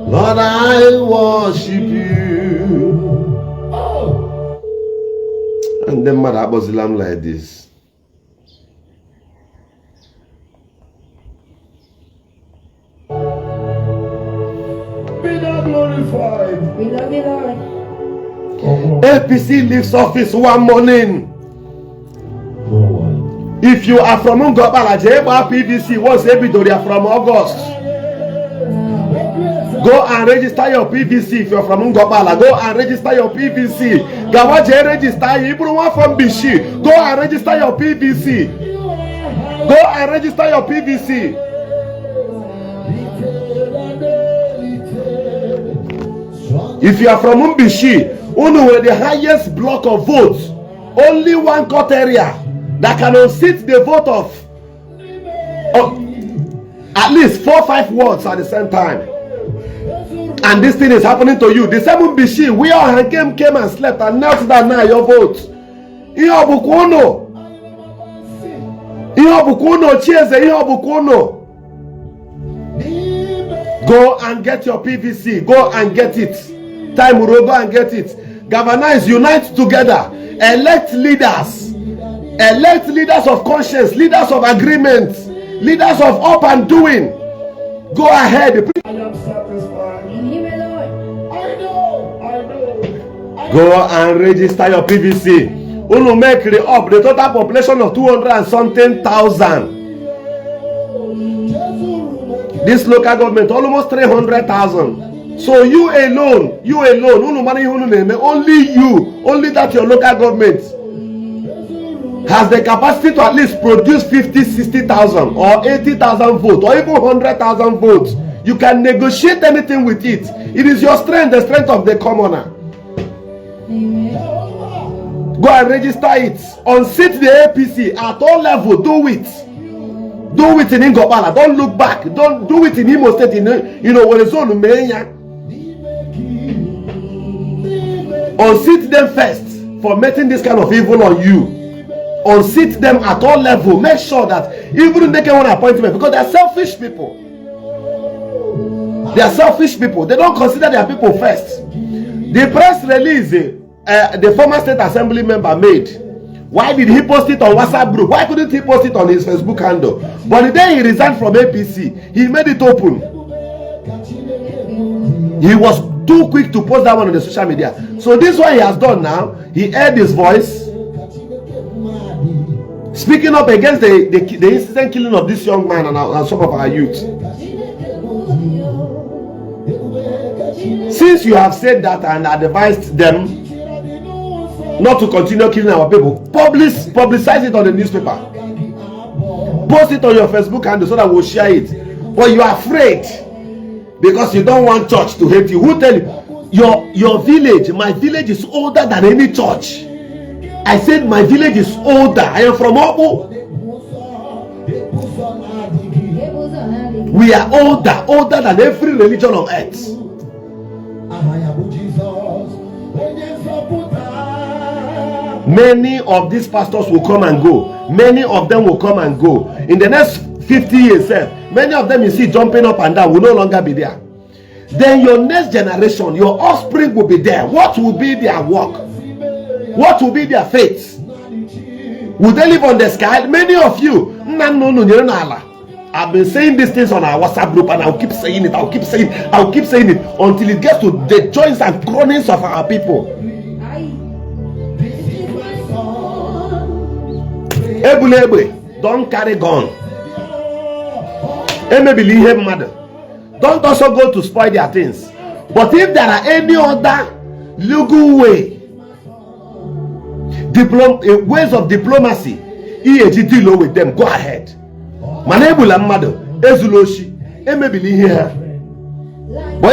Lord, I worship you. And then mad about Islam like this. Be thou glorified. We love you, Lord. APC leaves office one morning. No one. If you are from Ngobala, Jeba PVC, what's Ebidoria from August? Go and register your PVC. If you're from Ngobala, go and register your PVC. Gawaje register. Ibruwa from Bishi, go and register your PVC. Go and register your PVC. If you are from Mbishi, Unu with the highest block of votes, only one court area that can unseat the vote of at least 4 or 5 wards at the same time. And this thing is happening to you. The same Mbishi, we all came and slept and knelt down now your vote. Ihobukuno. Ihobukuno, cheers, Ihobukuno. Go and get your PVC. Go and get it. Time will go and get it. Galvanize, unite together. elect leaders of conscience, leaders of agreement, leaders of up and doing. Go ahead. I am satisfied. I know. Go and register your PVC. Unu make the total population of 200 and something thousand. This local government almost 300,000. So you alone, unu money only that your local government has the capacity to at least produce 50,000, 60,000 or 80,000 votes or even 100,000 votes. You can negotiate anything with it. It is your strength, the strength of the commoner. Go and register it. Unseat the APC at all levels. Do it. Do it in Ingobala. Don't look back. Don't do it in Imo State. Unseat them first for making this kind of evil on you. Unseat them at all levels. Make sure that even if they get one appointment, because they are selfish people. They are selfish people. They don't consider their people first. The press release the former state assembly member made. Why did he post it on WhatsApp group? Why couldn't he post it on his Facebook handle? But the day he resigned from APC, he made it open. He was too quick to post that one on the social media. So this one he has done now. He aired his voice, speaking up against the instant killing of this young man and some of our youth. Since you have said that and advised them not to continue killing our people, publicize it on the newspaper, post it on your Facebook handle so that we'll share it. But you are afraid because you don't want church to hate you. Who tell you? Your village, my village is older than any church. I said my village is older. I am from Obu. We are older than every religion on earth. Many of these pastors will come and go. Many of them will come and go. In the next 50 years, many of them you see jumping up and down will no longer be there. Then your next generation, your offspring will be there. What will be their work? What will be their fate? Will they live on the sky? Many of you, I've been saying these things on our WhatsApp group and I'll keep saying it. I'll keep saying it until it gets to the joints and groanings of our people. Don't carry gun. Don't also go to spoil their things. But if there are any other legal way, ways of diplomacy, deal with them, go ahead. But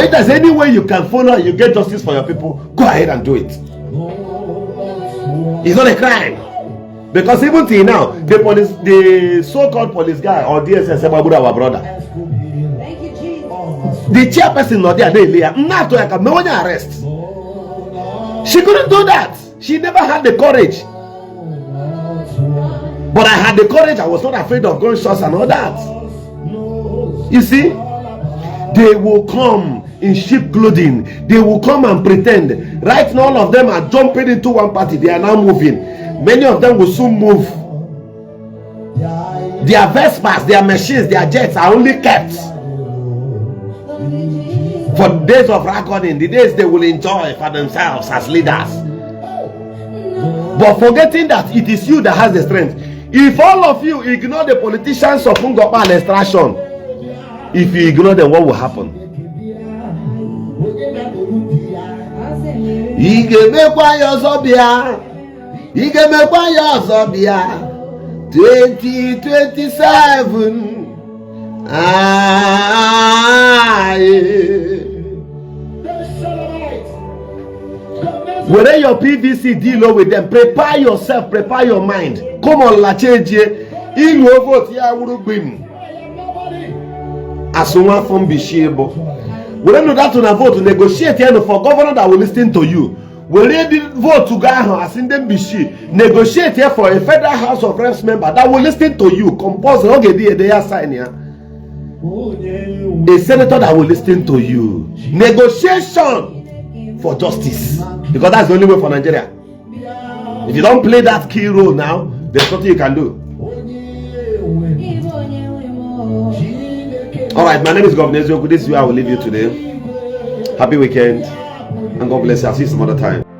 if there's any way you can follow, you get justice for your people, go ahead and do it. It's not a crime. Because even till now, the so-called police guy or DSS, our brother, the chairperson not there, not to arrest. She couldn't do that. She never had the courage. But I had the courage. I was not afraid of gunshots and all that. You see, they will come in sheep clothing. They will come and pretend. Right now, all of them are jumping into one party. They are now moving. Many of them will soon move. Their Vespas, their machines, their jets are only kept for the days of reckoning, the days they will enjoy for themselves as leaders. But forgetting that it is you that has the strength. If all of you ignore the politicians of Ngopa and extraction, if you ignore them, what will happen? 2027. Whether your PVC deal with them, prepare yourself, prepare your mind. Come on, la change. You will vote here, will win. As someone from Bishebo, we don't know that to vote to negotiate here for governor that will listen to you. We ready vote to go as in them Bishi, negotiate here for a federal House of Reps member that will listen to you. Compose okay, they are sign here. A senator that will listen to you. Negotiation for justice, because that's the only way for Nigeria. If you don't play that key role now, there's nothing you can do. Alright, my name is Governor Eziokwu. This is where I will leave you today. Happy weekend and God bless you. I'll see you some other time.